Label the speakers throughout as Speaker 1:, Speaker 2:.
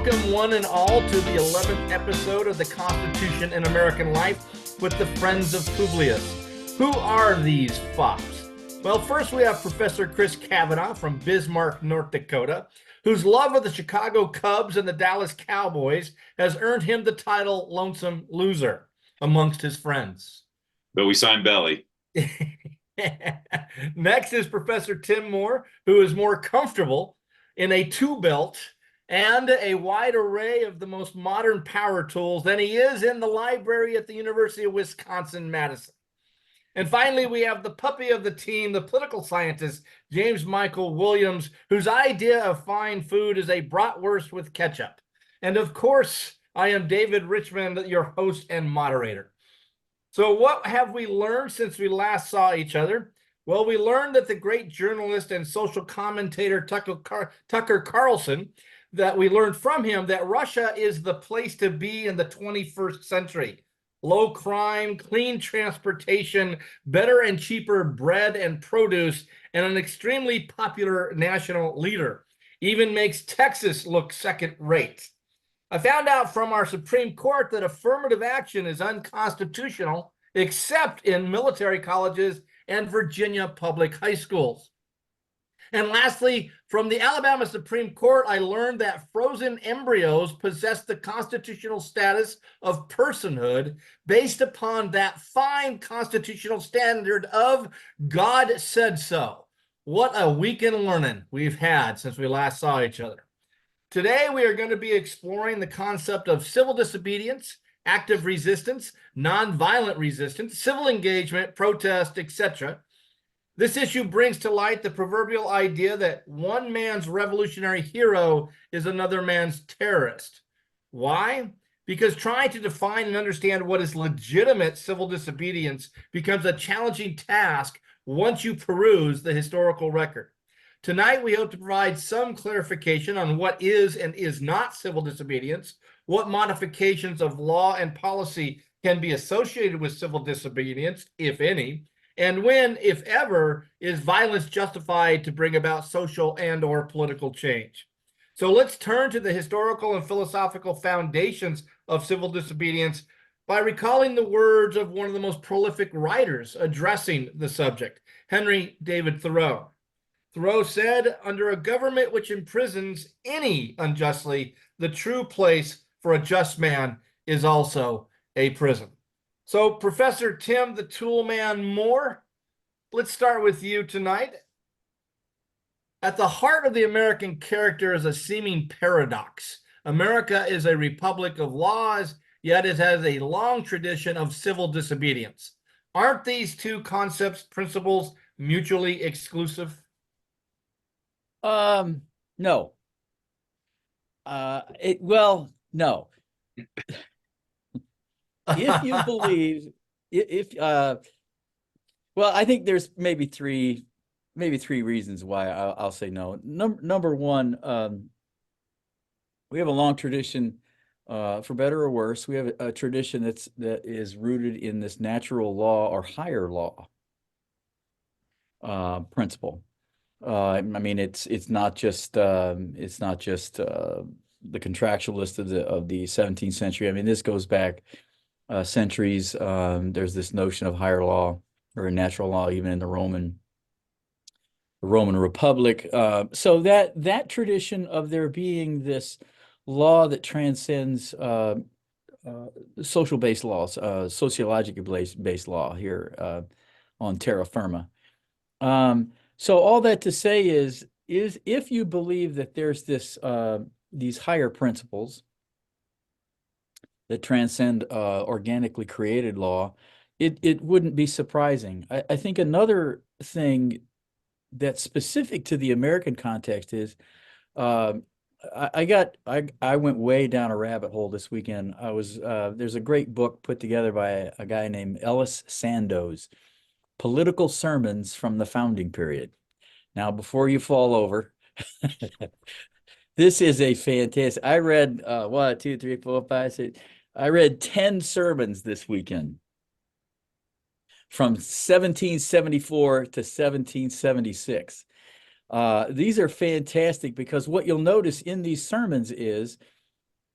Speaker 1: Welcome one and all to the 11th episode of the Constitution in American Life with the Friends of Publius. Who are these fops? Well, first we have Professor Chris Kavanaugh from Bismarck, North Dakota, whose love of the Chicago Cubs and the Dallas Cowboys has earned him the title Lonesome Loser amongst his friends.
Speaker 2: But we signed Belly.
Speaker 1: Next is Professor Tim Moore, who is more comfortable in a two-belt and a wide array of the most modern power tools than he is in the library at the University of Wisconsin-Madison. And finally, we have the puppy of the team, the political scientist, James Michael Williams, whose idea of fine food is a bratwurst with ketchup. And of course, I am David Richmond, your host and moderator. So what have we learned since we last saw each other? Well, we learned that the great journalist and social commentator Tucker Carlson, that we learned from him that Russia is the place to be in the 21st century. Low crime, clean transportation, better and cheaper bread and produce, and an extremely popular national leader. Even makes Texas look second rate. I found out from our Supreme Court that affirmative action is unconstitutional, except in military colleges and Virginia public high schools. And lastly, from the Alabama Supreme Court, I learned that frozen embryos possess the constitutional status of personhood based upon that fine constitutional standard of God said so. What a week in learning we've had since we last saw each other. Today, we are going to be exploring the concept of civil disobedience, active resistance, nonviolent resistance, civil engagement, protest, etc. This issue brings to light the proverbial idea that one man's revolutionary hero is another man's terrorist. Why? Because trying to define and understand what is legitimate civil disobedience becomes a challenging task once you peruse the historical record. Tonight, we hope to provide some clarification on what is and is not civil disobedience, what modifications of law and policy can be associated with civil disobedience, if any, and when, if ever, is violence justified to bring about social and or political change. So let's turn to the historical and philosophical foundations of civil disobedience by recalling the words of one of the most prolific writers addressing the subject, Henry David Thoreau. Thoreau said, "Under a government which imprisons any unjustly, the true place for a just man is also a prison." So, Professor Tim the Toolman Moore, let's start with you tonight. At the heart of the American character is a seeming paradox. America is a republic of laws, yet it has a long tradition of civil disobedience. Aren't these two concepts, principles, mutually exclusive?
Speaker 3: No. No. If you believe, well, I think there's maybe three reasons why I'll say no. Number one, we have a long tradition, for better or worse. We have a tradition that is rooted in this natural law or higher law principle. I mean, it's not just the contractualist of the 17th century. I mean, this goes back centuries. There's this notion of higher law or natural law, even in the Roman Republic. So that tradition of there being this law that transcends social-based laws, sociologically based law here on terra firma. So all that to say is if you believe that there's these higher principles that transcend organically created law, it wouldn't be surprising. I think another thing that's specific to the American context is I went way down a rabbit hole this weekend. There's a great book put together by a guy named Ellis Sandoz, Political Sermons from the Founding Period. Now, before you fall over, this is a fantastic. I read 1, 2, 3, 4, 5, 6. I read 10 sermons this weekend from 1774 to 1776. These are fantastic because what you'll notice in these sermons is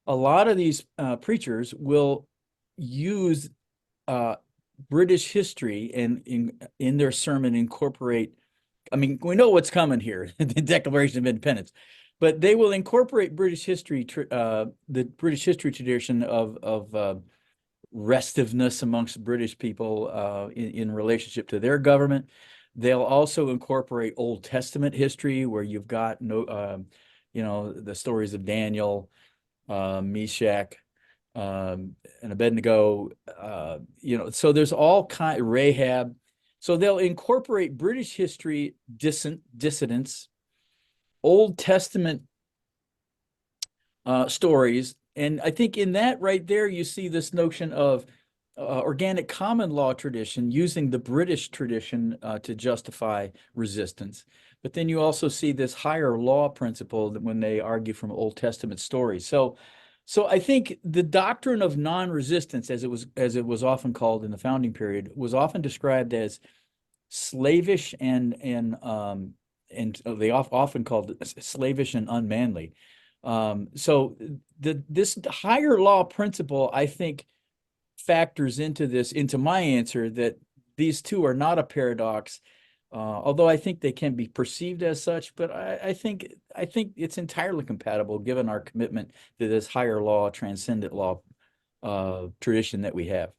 Speaker 3: a lot of these preachers will use British history and in their sermon incorporate, I mean, we know what's coming here, the Declaration of Independence, but they will incorporate British history, the British history tradition of restiveness amongst British people in relationship to their government. They'll also incorporate Old Testament history, where you've got the stories of Daniel, Meshach, and Abednego. So there's all kind Rahab. So they'll incorporate British history dissidents, Old Testament stories. And I think in that right there, you see this notion of organic common law tradition using the British tradition to justify resistance. But then you also see this higher law principle that when they argue from Old Testament stories. So I think the doctrine of non-resistance, as it was often called in the founding period, was often described as slavish and they often called it slavish and unmanly. So this higher law principle, I think, factors into my answer that these two are not a paradox, although I think they can be perceived as such. But I think it's entirely compatible given our commitment to this higher law, transcendent law tradition that we have.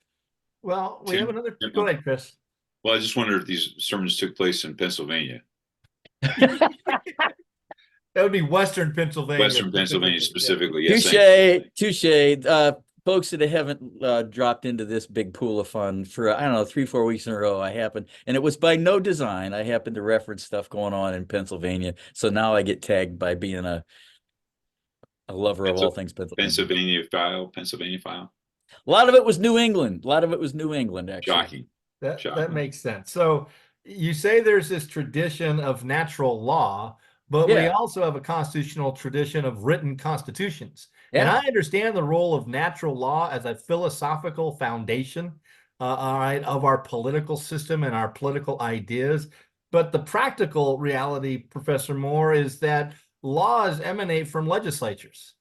Speaker 1: Well, we have another. Go ahead, Chris.
Speaker 2: Well, I just wonder if these sermons took place in Pennsylvania.
Speaker 1: That would be Western Pennsylvania.
Speaker 2: Western Pennsylvania specifically.
Speaker 3: Yeah.
Speaker 2: Yes,
Speaker 3: touche. Folks that haven't dropped into this big pool of fun for, I don't know, 3-4 weeks in a row, and it was by no design, I happened to reference stuff going on in Pennsylvania. So now I get tagged by being a lover of all things
Speaker 2: Pennsylvania file.
Speaker 3: A lot of it was New England. Actually.
Speaker 2: Shocking.
Speaker 1: That makes sense. So you say there's this tradition of natural law, but we also have a constitutional tradition of written constitutions. Yeah. And I understand the role of natural law as a philosophical foundation, all right, of our political system and our political ideas. But the practical reality, Professor Moore, is that laws emanate from legislatures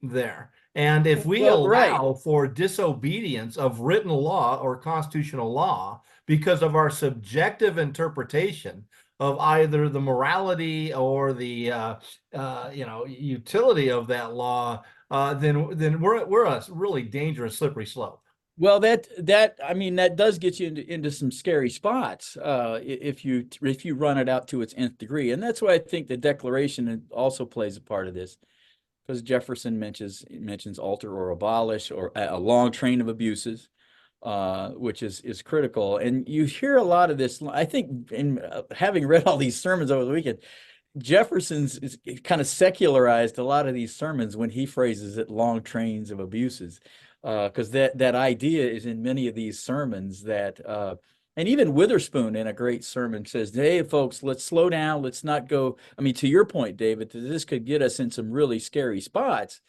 Speaker 1: there. And if we allow for disobedience of written law or constitutional law because of our subjective interpretation of either the morality or the utility of that law, then we're a really dangerous slippery slope.
Speaker 3: Well, that does get you into some scary spots if you run it out to its nth degree, and that's why I think the Declaration also plays a part of this, because Jefferson mentions alter or abolish or a long train of abuses, which is critical. And you hear a lot of this. I think in having read all these sermons over the weekend, Jefferson's kind of secularized a lot of these sermons when he phrases it long trains of abuses, because that idea is in many of these sermons that, and even Witherspoon in a great sermon says, hey, folks, let's slow down. Let's not go. I mean, to your point, David, this could get us in some really scary spots.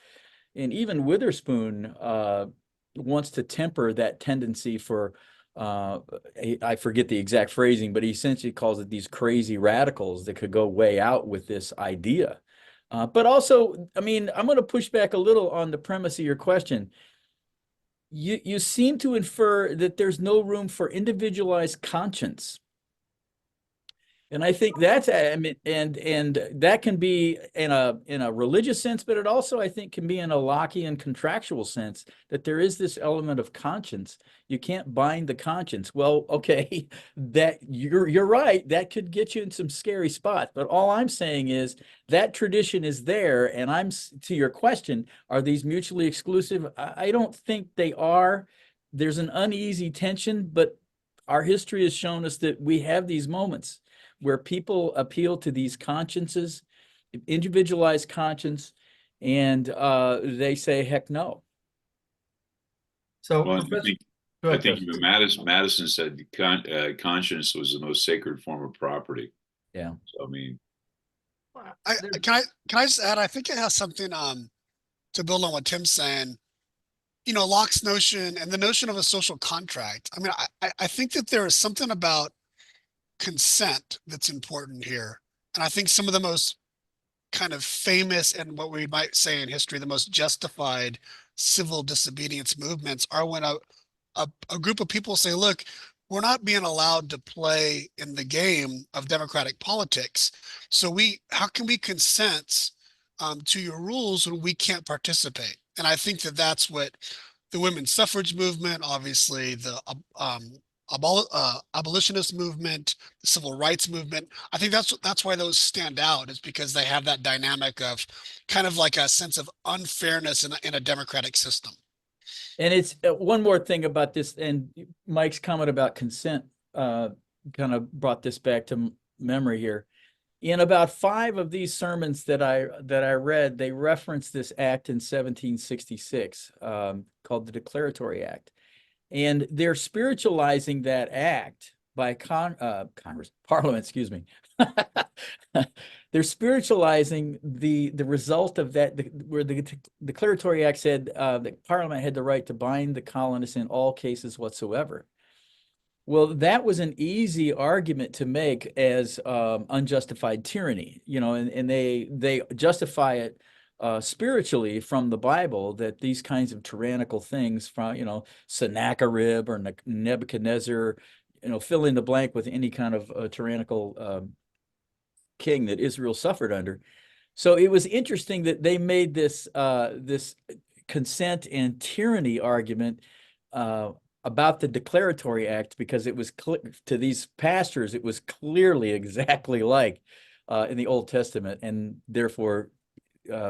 Speaker 3: And even Witherspoon wants to temper that tendency for, I forget the exact phrasing, but he essentially calls it these crazy radicals that could go way out with this idea. But also, I mean, I'm going to push back a little on the premise of your question. You seem to infer that there's no room for individualized conscience. And I think that's, I mean, and that can be in a religious sense, but it also, I think, can be in a Lockean contractual sense, that there is this element of conscience. You can't bind the conscience. Well, okay, that you're right. That could get you in some scary spots. But all I'm saying is that tradition is there. And to your question, are these mutually exclusive? I don't think they are. There's an uneasy tension, but our history has shown us that we have these moments where people appeal to these consciences, individualized conscience, and they say, heck no.
Speaker 1: So
Speaker 2: well, I think even Madison said conscience was the most sacred form of property.
Speaker 3: Yeah.
Speaker 2: So, I mean,
Speaker 4: can I just add, I think it has something to build on what Tim's saying. You know, Locke's notion and the notion of a social contract. I mean, I think that there is something about consent that's important here. And I think some of the most kind of famous and what we might say in history, the most justified civil disobedience movements are when a group of people say, look, we're not being allowed to play in the game of democratic politics. So how can we consent to your rules when we can't participate? And I think that that's what the women's suffrage movement, obviously the abolitionist movement, the civil rights movement. I think that's why those stand out, is because they have that dynamic of kind of like a sense of unfairness in a democratic system.
Speaker 3: And it's one more thing about this, and Mike's comment about consent kind of brought this back to memory here. In about 5 of these sermons that I read, they reference this act in 1766 called the Declaratory Act. And they're spiritualizing that act by Parliament, excuse me. They're spiritualizing the result of that, where the Declaratory Act said that Parliament had the right to bind the colonists in all cases whatsoever. Well, that was an easy argument to make as unjustified tyranny, you know, and they justify it spiritually from the Bible, that these kinds of tyrannical things from, you know, Sennacherib or Nebuchadnezzar, you know, fill in the blank with any kind of tyrannical king that Israel suffered under. So it was interesting that they made this this consent and tyranny argument about the Declaratory Act, because it was to these pastors, it was clearly exactly like in the Old Testament, and therefore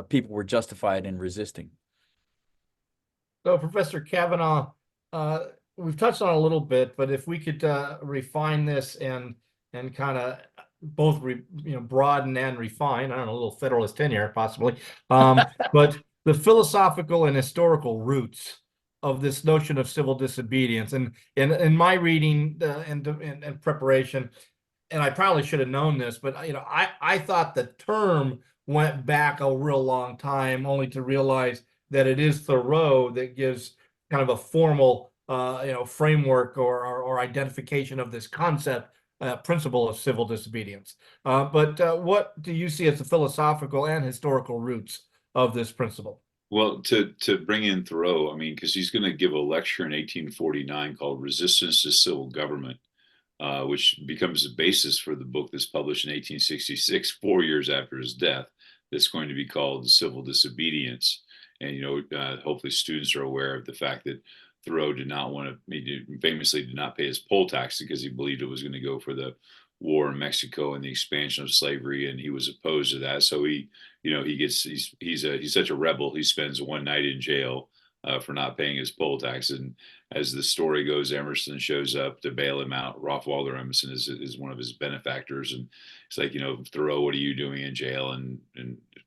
Speaker 3: people were justified in resisting.
Speaker 1: So, Professor Kavanaugh, we've touched on it a little bit, but if we could refine this and kind of both broaden and refine, I don't know, a little Federalist tenure possibly, but the philosophical and historical roots of this notion of civil disobedience. And in my reading and preparation, and I probably should have known this, but I thought the term went back a real long time, only to realize that it is Thoreau that gives kind of a formal framework or identification of this concept, principle of civil disobedience. But what do you see as the philosophical and historical roots of this principle?
Speaker 2: Well, to bring in Thoreau, I mean, because he's going to give a lecture in 1849 called Resistance to Civil Government, which becomes the basis for the book that's published in 1866, 4 years after his death, that's going to be called Civil Disobedience. And, hopefully students are aware of the fact that Thoreau famously did not pay his poll tax because he believed it was going to go for the war in Mexico and the expansion of slavery, and he was opposed to that. So he's such a rebel. He spends one night in jail for not paying his poll tax. And as the story goes, Emerson shows up to bail him out. Ralph Waldo Emerson is one of his benefactors, and it's like, Thoreau, what are you doing in jail? And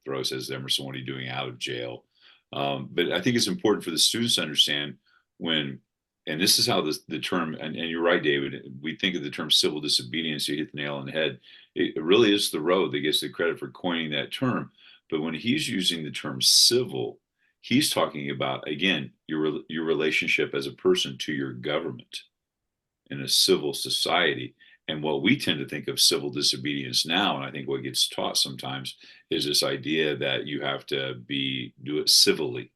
Speaker 2: Thoreau says, Emerson, what are you doing out of jail? But I think it's important for the students to understand and this is how the term, and you're right, David, we think of the term civil disobedience, you hit the nail on the head. It really is Thoreau that gets the credit for coining that term. But when he's using the term civil, he's talking about, again, your relationship as a person to your government in a civil society. And what we tend to think of civil disobedience now, and I think what gets taught sometimes, is this idea that you have to do it civilly.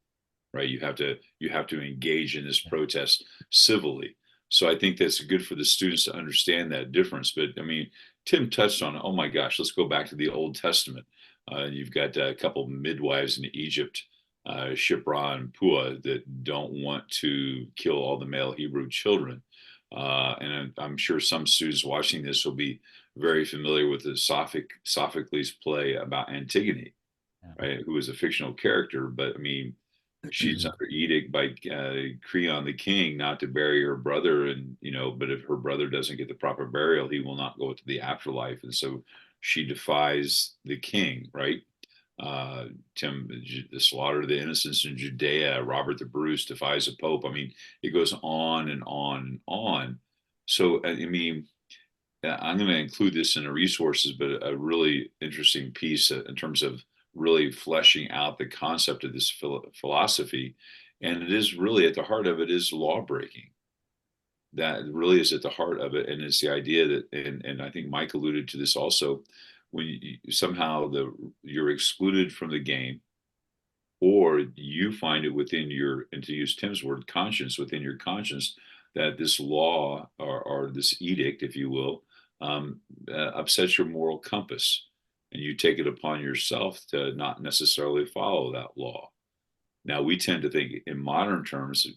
Speaker 2: Right, you have to engage in this protest civilly. So I think that's good for the students to understand that difference. But I mean, Tim touched on, oh my gosh, let's go back to the Old Testament. You've got a couple midwives in Egypt, Shiphrah and Puah, that don't want to kill all the male Hebrew children. And I'm sure some students watching this will be very familiar with the Sophocles play about Antigone, right, who is a fictional character, but I mean, she's under edict by Creon the king not to bury her brother, and but if her brother doesn't get the proper burial, he will not go to the afterlife, and so she defies the king, right? Tim, the slaughter of the innocents in Judea, Robert the Bruce defies the Pope. I mean, it goes on and on and on. So I mean, I'm going to include this in the resources, but a really interesting piece in terms of really fleshing out the concept of this philosophy. And it is really at the heart of it is law breaking. That really is at the heart of it. And it's the idea that, and I think Mike alluded to this also, when somehow you're excluded from the game, or you find it within your, and to use Tim's word, conscience, within your conscience, that this law or this edict, if you will, upsets your moral compass, and you take it upon yourself to not necessarily follow that law. Now, we tend to think in modern terms,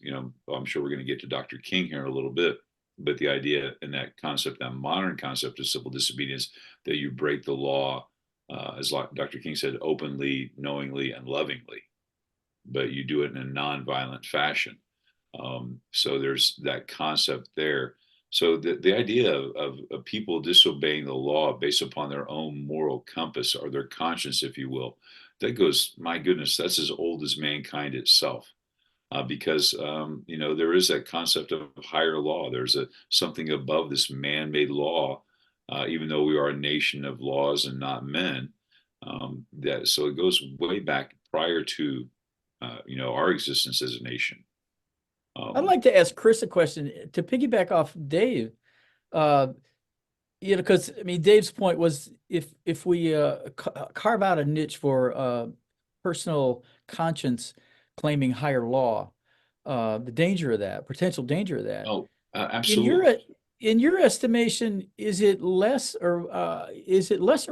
Speaker 2: I'm sure we're going to get to Dr. King here in a little bit, but the idea and that concept, that modern concept of civil disobedience, that you break the law, as Dr. King said, openly, knowingly, and lovingly, but you do it in a non-violent fashion. So there's that concept there. So the idea of people disobeying the law based upon their own moral compass or their conscience, if you will, that goes, my goodness, that's as old as mankind itself. Because there is that concept of higher law. There's something above this man-made law, even though we are a nation of laws and not men. So it goes way back prior to our existence as a nation.
Speaker 3: I'd like to ask Chris a question to piggyback off Dave. Because I mean, Dave's point was if we carve out a niche for personal conscience claiming higher law, the danger of that, potential danger of that.
Speaker 2: Oh, absolutely.
Speaker 3: In your estimation, is it less or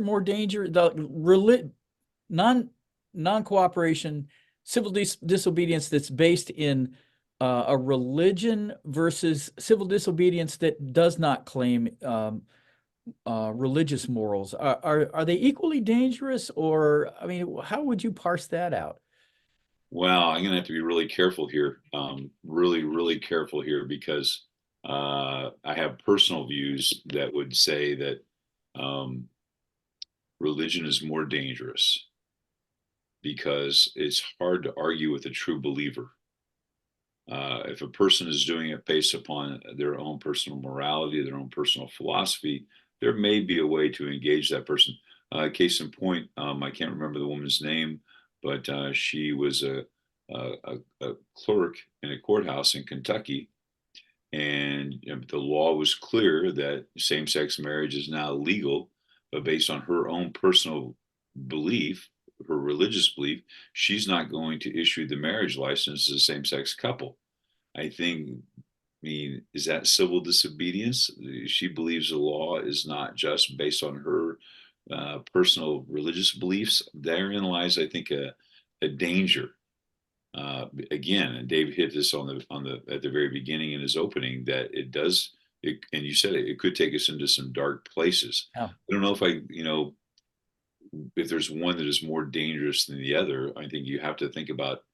Speaker 3: more danger the non-cooperation, civil disobedience that's based in a religion versus civil disobedience that does not claim religious morals? Are they equally dangerous, or I mean, how would you parse that out?
Speaker 2: Well, I'm going to have to be really careful here, really careful here, because I have personal views that would say that religion is more dangerous because it's hard to argue with a true believer. If a person is doing it based upon their own personal morality, their own personal philosophy, there may be a way to engage that person. Case in point, I can't remember the woman's name, but she was a clerk in a courthouse in Kentucky, and the law was clear that same-sex marriage is now legal, but based on her own personal belief, her religious belief, she's not going to issue the marriage license to a same-sex couple. I mean, is that civil disobedience? She believes the law is not just based on her personal religious beliefs. Therein lies, I think, a danger. Again, and Dave hit this at the very beginning in his opening, that and you said it could take us into some dark places.
Speaker 3: Yeah.
Speaker 2: I don't know if there's one that is more dangerous than the other. I think you have to think about,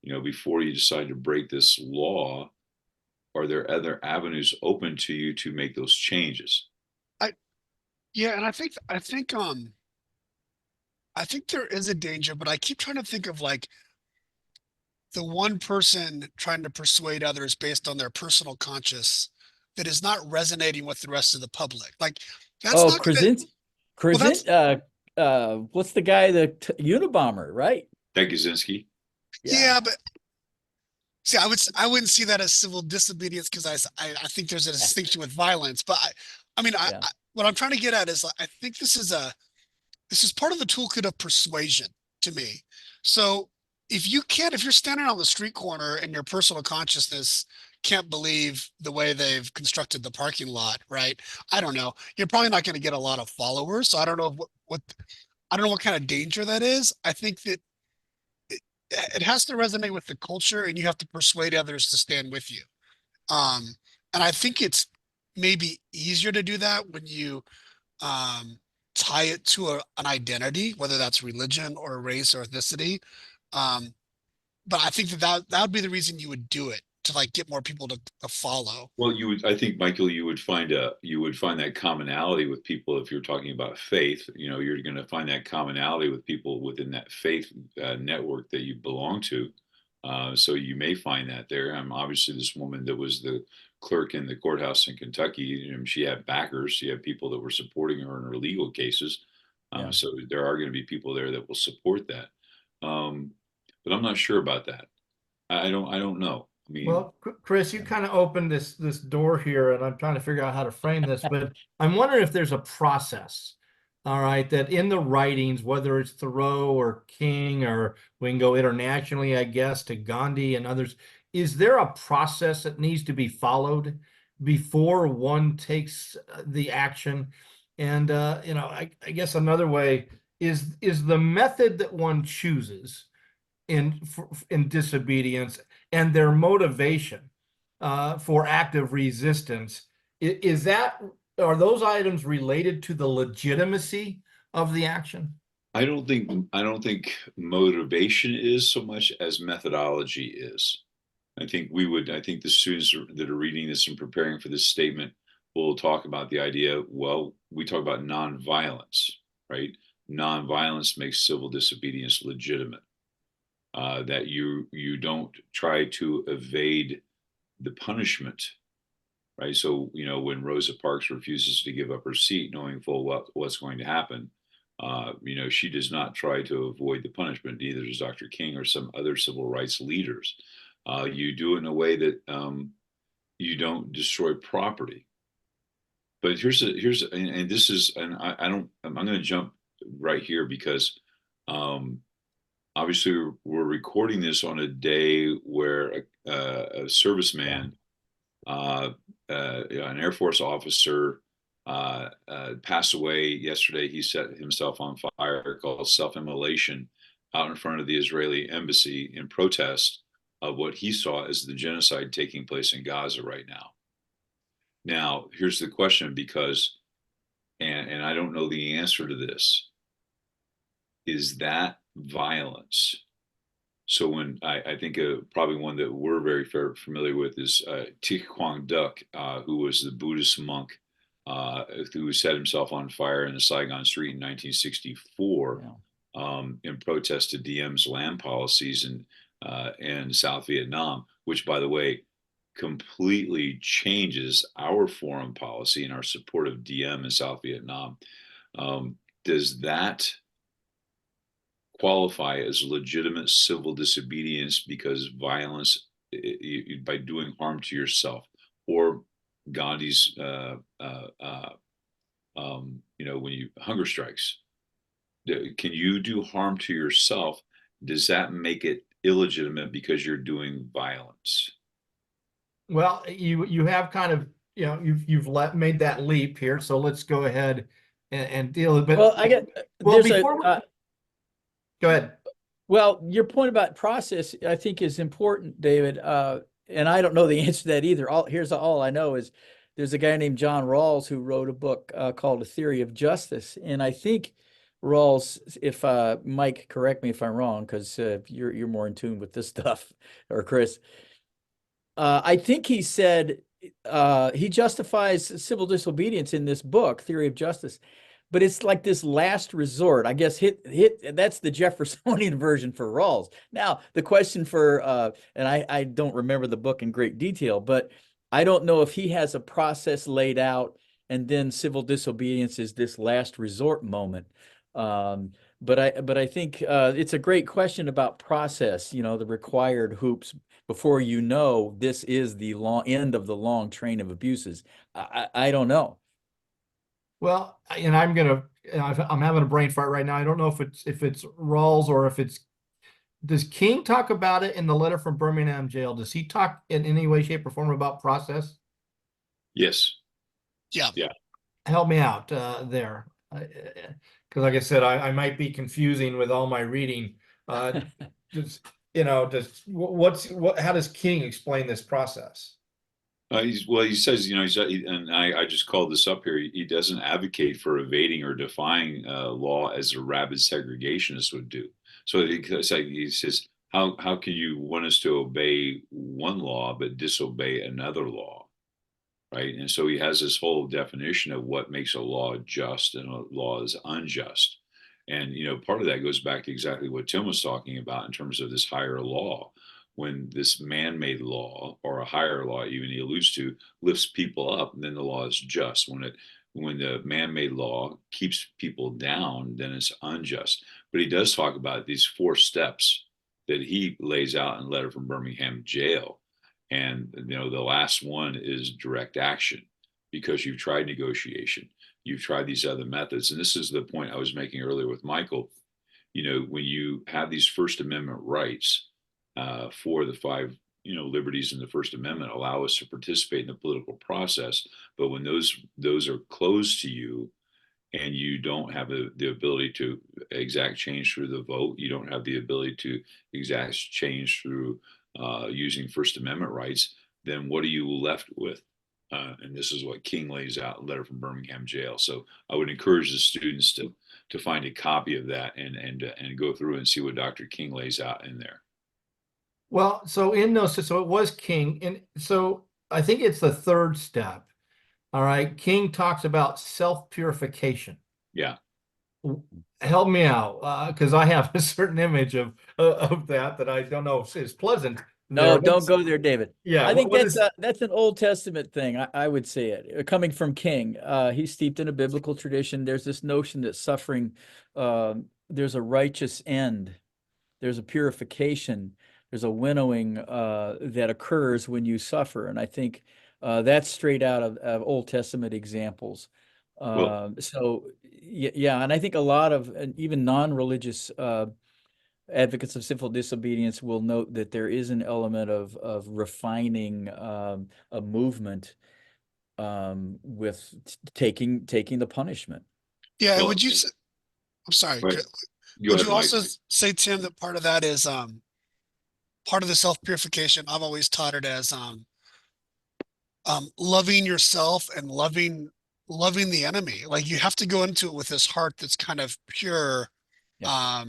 Speaker 2: before you decide to break this law, are there other avenues open to you to make those changes?
Speaker 4: Yeah, and I think there is a danger, but I keep trying to think of like the one person trying to persuade others based on their personal conscience that is not resonating with the rest of the public. Like that's not
Speaker 3: what's the guy, the Unabomber, right?
Speaker 2: Ted Kaczynski.
Speaker 4: Yeah, but see, I wouldn't see that as civil disobedience, because I think there's a distinction with violence. But what I'm trying to get at is, I think this is part of the toolkit of persuasion to me. So if you're standing on the street corner and your personal consciousness can't believe the way they've constructed the parking lot, right? I don't know. You're probably not going to get a lot of followers. So I don't know I don't know what kind of danger that is. I think that it has to resonate with the culture, and you have to persuade others to stand with you. And I think it's maybe easier to do that when you tie it to an identity, whether that's religion or race or ethnicity. But I think that would be the reason you would do it, to like get more people to follow.
Speaker 2: Well, I think, Michael, you would find that commonality with people. If you're talking about faith, you're going to find that commonality with people within that faith network that you belong to. So you may find that there. Obviously, this woman that was the clerk in the courthouse in Kentucky, she had backers. She had people that were supporting her in her legal cases. So there are going to be people there that will support that. But I'm not sure about that. I don't know. I mean,
Speaker 1: well, Chris, you kind of opened this door here, and I'm trying to figure out how to frame this, but I'm wondering if there's a process all right, that in the writings, whether it's Thoreau or King, or we can go internationally, I guess, to Gandhi and others, is there a process that needs to be followed before one takes the action? And I guess another way is the method that one chooses in disobedience and their motivation for active resistance, is that, are those items related to the legitimacy of the action?
Speaker 2: I don't think motivation is so much as methodology is. I think the students that are reading this and preparing for this statement will talk about the idea. Well, we talk about nonviolence, right? Nonviolence makes civil disobedience legitimate. That you don't try to evade the punishment, right? So, when Rosa Parks refuses to give up her seat, knowing full well what's going to happen, she does not try to avoid the punishment. Neither does Dr. King or some other civil rights leaders. You do it in a way that you don't destroy property. But and this is, and I'm going to jump right here because obviously we're recording this on a day where a serviceman, an Air Force officer, passed away yesterday. He set himself on fire, called self-immolation, out in front of the Israeli embassy in protest of what he saw as the genocide taking place in Gaza right now. Now, here's the question, because, and I don't know the answer to this, is that violence? So when I think probably one that we're very familiar with is Thich Quang Duc, who was the Buddhist monk who set himself on fire in the Saigon Street in 1964 in protest to Diem's land policies in South Vietnam, which, by the way, completely changes our foreign policy and our support of Diem in South Vietnam. Does that qualify as legitimate civil disobedience because violence by doing harm to yourself? Or Gandhi's when you hunger strikes, can you do harm to yourself? Does that make it illegitimate because you're doing violence?
Speaker 1: Well, you have kind of, you've made that leap here, so let's go ahead and deal with it.
Speaker 3: Well, I get
Speaker 1: well
Speaker 3: there's
Speaker 1: before go ahead.
Speaker 3: Well, your point about process, I think, is important, David. And I don't know the answer to that either. Here's all I know is there's a guy named John Rawls who wrote a book called A Theory of Justice. And I think Rawls, if Mike, correct me if I'm wrong, because you're more in tune with this stuff, or Chris. I think he said he justifies civil disobedience in this book, Theory of Justice. But it's like this last resort, I guess. That's the Jeffersonian version for Rawls. Now, the question for, and I don't remember the book in great detail, but I don't know if he has a process laid out, and then civil disobedience is this last resort moment. But I think it's a great question about process. The required hoops before this is the end of the long train of abuses. I don't know.
Speaker 1: Well, and I'm having a brain fart right now. I don't know if it's Rawls or if it's, does King talk about it in the letter from Birmingham jail? Does he talk in any way, shape, or form about process?
Speaker 2: Yes.
Speaker 4: Yeah.
Speaker 1: Help me out there, because like I said, I might be confusing with all my reading. How does King explain this process?
Speaker 2: He says, and I just called this up here. He doesn't advocate for evading or defying law as a rabid segregationist would do. So he says, how can you want us to obey one law but disobey another law, right? And so he has this whole definition of what makes a law just and a law is unjust. And part of that goes back to exactly what Tim was talking about in terms of this higher law. When this man-made law, or a higher law even he alludes to, lifts people up, then the law is just. When the man-made law keeps people down, then it's unjust. But he does talk about these 4 steps that he lays out in Letter from Birmingham jail. And the last one is direct action, because you've tried negotiation, you've tried these other methods. And this is the point I was making earlier with Michael. When you have these First Amendment rights, for the five, liberties in the First Amendment allow us to participate in the political process. But when those are closed to you, and you don't have the ability to exact change through the vote, you don't have the ability to exact change through using First Amendment rights, then what are you left with? And this is what King lays out, a letter from Birmingham jail. So I would encourage the students to find a copy of that and go through and see what Dr. King lays out in there.
Speaker 1: Well, so it was King, and so I think it's the third step. All right, King talks about self-purification.
Speaker 2: Yeah.
Speaker 1: Help me out, because I have a certain image of that I don't know if is pleasant.
Speaker 3: No, don't go there, David.
Speaker 1: Yeah,
Speaker 3: I think that's an Old Testament thing. I would say it coming from King. He's steeped in a biblical tradition. There's this notion that suffering, there's a righteous end, there's a purification, there's a winnowing that occurs when you suffer, and I think that's straight out of Old Testament examples. So yeah, and I think a lot of and even non-religious advocates of civil disobedience will note that there is an element of refining a movement with taking the punishment.
Speaker 4: Yeah,
Speaker 2: Well,
Speaker 4: would you say, I'm sorry,
Speaker 2: Go
Speaker 4: would
Speaker 2: ahead,
Speaker 4: you also
Speaker 2: Mike.
Speaker 4: say, Tim, that part of that is part of the self-purification? I've always taught it as loving yourself and loving the enemy. Like you have to go into it with this heart that's kind of pure,
Speaker 3: Yeah.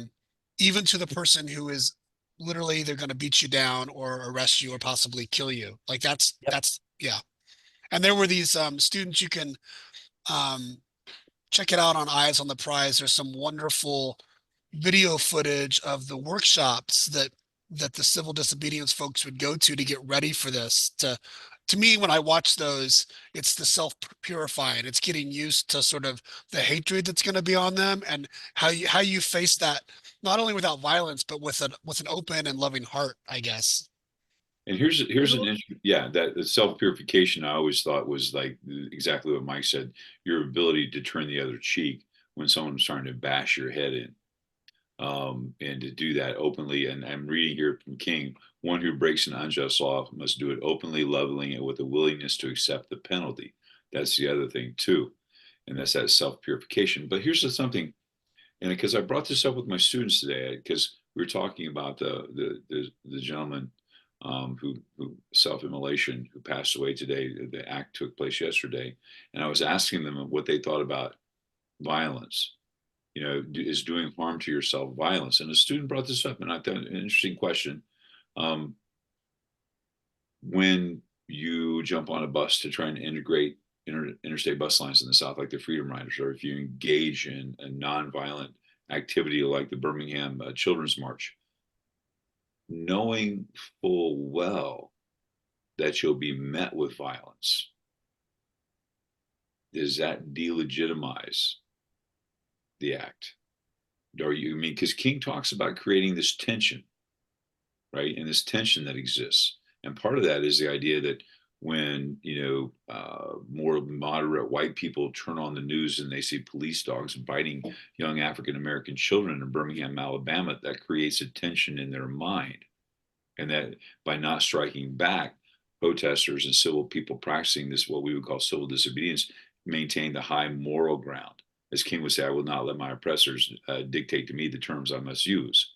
Speaker 4: even to the person who is literally either going to beat you down or arrest you or possibly kill you. Like that's yeah. And there were these students, you can check it out on Eyes on the Prize. There's some wonderful video footage of the workshops that the civil disobedience folks would go to get ready for this. To me, when I watch those, it's the self-purifying. It's getting used to sort of the hatred that's going to be on them and how you face that, not only without violence, but with an open and loving heart, I guess.
Speaker 2: And here's an that the self-purification I always thought was like exactly what Mike said, your ability to turn the other cheek when someone's trying to bash your head in. And to do that openly. And I'm reading here from King, one who breaks an unjust law must do it openly, leveling it with a willingness to accept the penalty. That's the other thing too. And that's that self-purification. But here's something, and because I brought this up with my students today, because we were talking about the gentleman who self-immolation, who passed away today. The act took place yesterday. And I was asking them what they thought about violence. Is doing harm to yourself violence? And a student brought this up, and I thought an interesting question. When you jump on a bus to try and integrate interstate bus lines in the South, like the Freedom Riders, or if you engage in a nonviolent activity like the Birmingham Children's March, knowing full well that you'll be met with violence, does that delegitimize the act? Because King talks about creating this tension, right? And this tension that exists. And part of that is the idea that when, more moderate white people turn on the news and they see police dogs biting young African-American children in Birmingham, Alabama, that creates a tension in their mind. And that by not striking back, protesters and civil people practicing this, what we would call civil disobedience, maintain the high moral ground. As King would say, I will not let my oppressors dictate to me the terms I must use.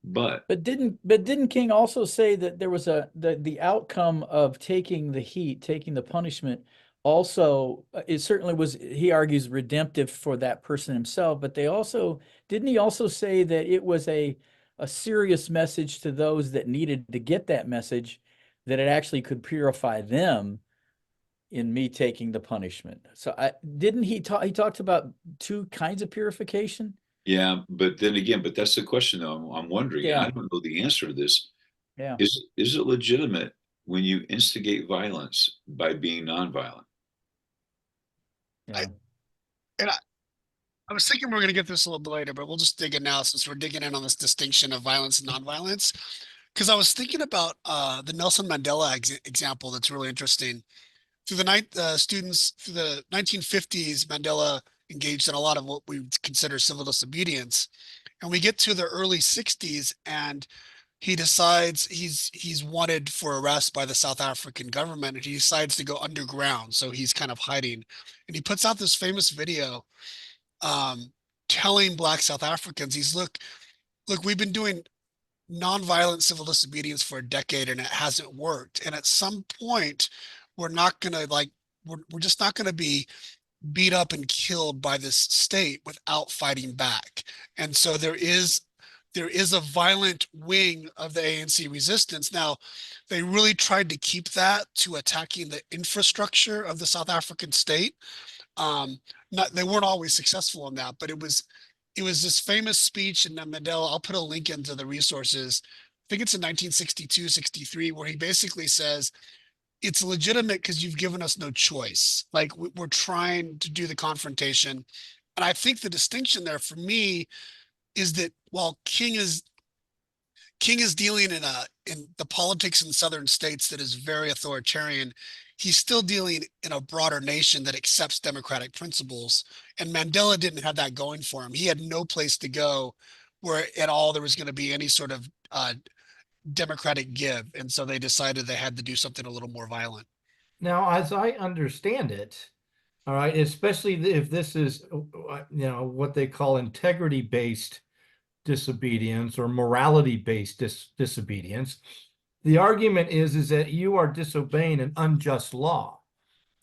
Speaker 2: But
Speaker 3: didn't King also say that there was the outcome of taking the heat, taking the punishment, also it certainly was, he argues, redemptive for that person himself, but didn't he also say that it was a serious message to those that needed to get that message, that it actually could purify them in me taking the punishment? So he talked about two kinds of purification.
Speaker 2: Yeah, but then again, that's the question though. I'm wondering, and I don't know the answer to this.
Speaker 3: Yeah.
Speaker 2: Is it legitimate when you instigate violence by being nonviolent?
Speaker 3: Yeah.
Speaker 4: I was thinking we we're going to get this a little bit later, but we'll just dig in now since we're digging in on this distinction of violence and nonviolence. Because I was thinking about the Nelson Mandela example that's really interesting. students through the 1950s, Mandela engaged in a lot of what we would consider civil disobedience. And we get to the early 60s, and he decides he's wanted for arrest by the South African government, and he decides to go underground. So he's kind of hiding, and he puts out this famous video, um, telling Black South Africans, look, we've been doing nonviolent civil disobedience for a decade and it hasn't worked. And at some point, we're not gonna like we're just not gonna be beat up and killed by this state without fighting back. And so there is a violent wing of the ANC resistance. Now, they really tried to keep that to attacking the infrastructure of the South African state. They weren't always successful in that, but it was this famous speech in Mandela. I'll put a link into the resources. I think it's in 1962, 63, where he basically says, it's legitimate because you've given us no choice. Like we're trying to do the confrontation. And I think the distinction there for me is that while King is dealing in the politics in southern states that is very authoritarian, he's still dealing in a broader nation that accepts democratic principles. And Mandela didn't have that going for him. He had no place to go where at all there was going to be any sort of democratic give. And so they decided they had to do something a little more violent.
Speaker 1: Now, as I understand it, all right, especially if this is, what they call integrity-based disobedience or morality-based disobedience, the argument is that you are disobeying an unjust law,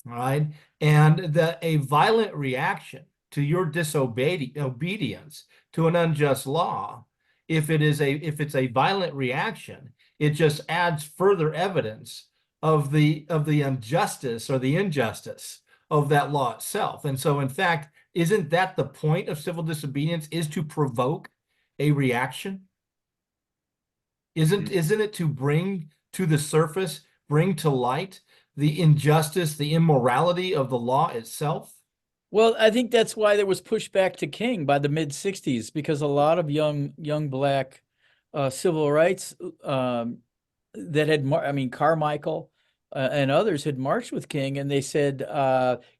Speaker 1: all right, and that a violent reaction to your disobedience to an unjust law, if it's a violent reaction, it just adds further evidence of the injustice or the injustice of that law itself. And so, in fact, isn't that the point of civil disobedience, is to provoke a reaction? Isn't it to bring to the surface, bring to light the injustice, the immorality of the law itself?
Speaker 3: Well, I think that's why there was pushback to King by the mid 60s, because a lot of young Black civil rights that had, Carmichael and others had marched with King, and they said,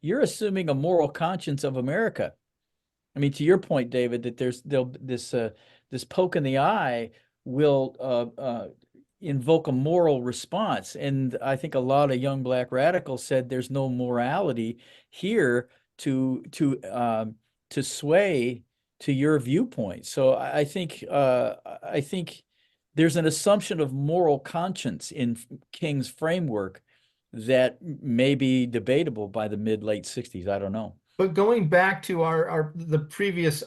Speaker 3: you're assuming a moral conscience of America. I mean, to your point, David, that this poke in the eye will invoke a moral response. And I think a lot of young Black radicals said there's no morality here to sway to your viewpoint. So I think there's an assumption of moral conscience in King's framework that may be debatable by the late 60s. I don't know.
Speaker 1: But going back to the previous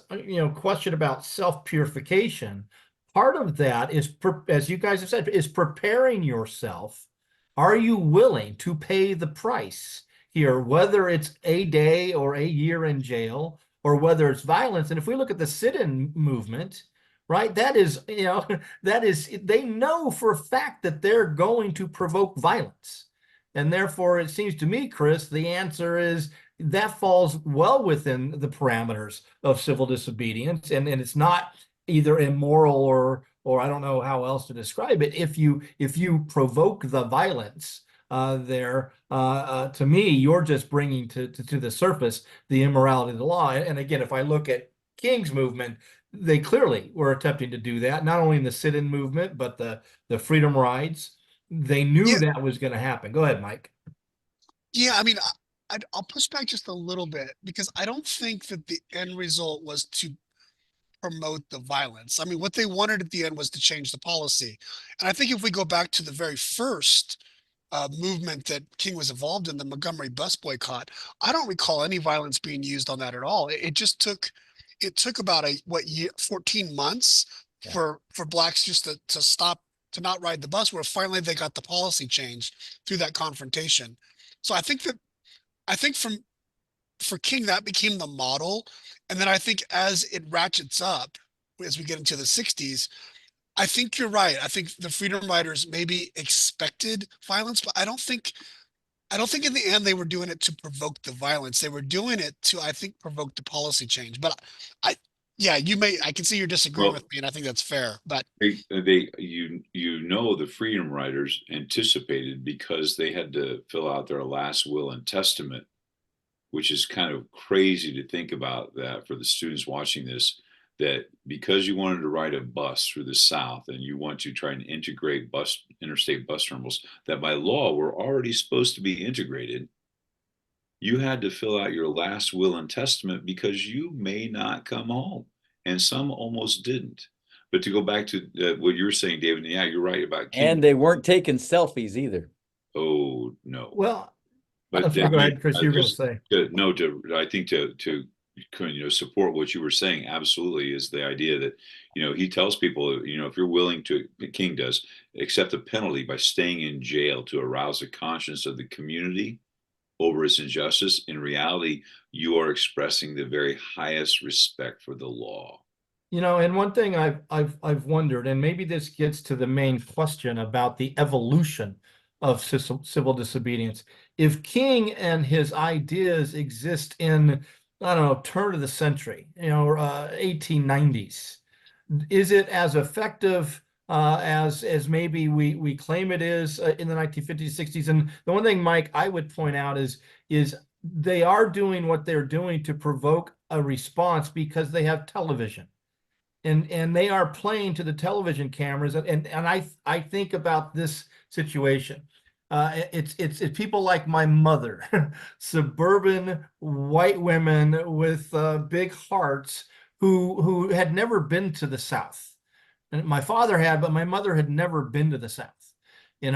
Speaker 1: question about self-purification, part of that is, as you guys have said, is preparing yourself. Are you willing to pay the price here, whether it's a day or a year in jail, or whether it's violence? And if we look at the sit-in movement, right, that is, they know for a fact that they're going to provoke violence. And therefore, it seems to me, Chris, the answer is that falls well within the parameters of civil disobedience, and it's not either immoral or I don't know how else to describe it. If you provoke the violence to me, you're just bringing to the surface the immorality of the law. And again, if I look at King's movement, they clearly were attempting to do that, not only in the sit-in movement, but the freedom rides. They knew that was going to happen. Go ahead, Mike.
Speaker 4: Yeah, I mean, I'll push back just a little bit, because I don't think that the end result was to promote the violence. I mean, what they wanted at the end was to change the policy. And I think if we go back to the very first movement that King was involved in, the Montgomery bus boycott, I don't recall any violence being used on that at all. It just took about 14 months for Blacks just to stop, to not ride the bus, where finally they got the policy changed through that confrontation. So I think for King, that became the model. And then I think as it ratchets up, as we get into the 60s, I think you're right. I think the Freedom Riders maybe expected violence, but I don't think in the end they were doing it to provoke the violence. They were doing it to, I think, provoke the policy change. But Yeah, I can see you're disagreeing
Speaker 2: Well,
Speaker 4: with me, and I think that's fair. But
Speaker 2: the freedom riders anticipated, because they had to fill out their last will and testament, which is kind of crazy to think about that for the students watching this, that because you wanted to ride a bus through the South and you want to try and integrate interstate bus terminals that by law were already supposed to be integrated, you had to fill out your last will and testament because you may not come home. And some almost didn't. But to go back to what you were saying, David, yeah, you're right about King.
Speaker 3: And they weren't taking selfies either.
Speaker 2: Oh, no.
Speaker 1: Well,
Speaker 2: But
Speaker 1: go ahead, Chris, you were going to say.
Speaker 2: I think to support what you were saying, absolutely, is the idea that, he tells people, if you're willing to, the King does, accept a penalty by staying in jail to arouse the conscience of the community over its injustice, in reality, you are expressing the very highest respect for the law.
Speaker 1: And one thing I've wondered, and maybe this gets to the main question about the evolution of civil disobedience. If King and his ideas exist in, I don't know, turn of the century, 1890s, is it as effective as maybe we claim it is in the 1950s, 60s? And the one thing, Mike, I would point out is they are doing what they're doing to provoke a response because they have television. And they are playing to the television cameras, and I think about this situation. It's people like my mother, suburban white women with big hearts who had never been to the South. And my father had, but my mother had never been to the South. And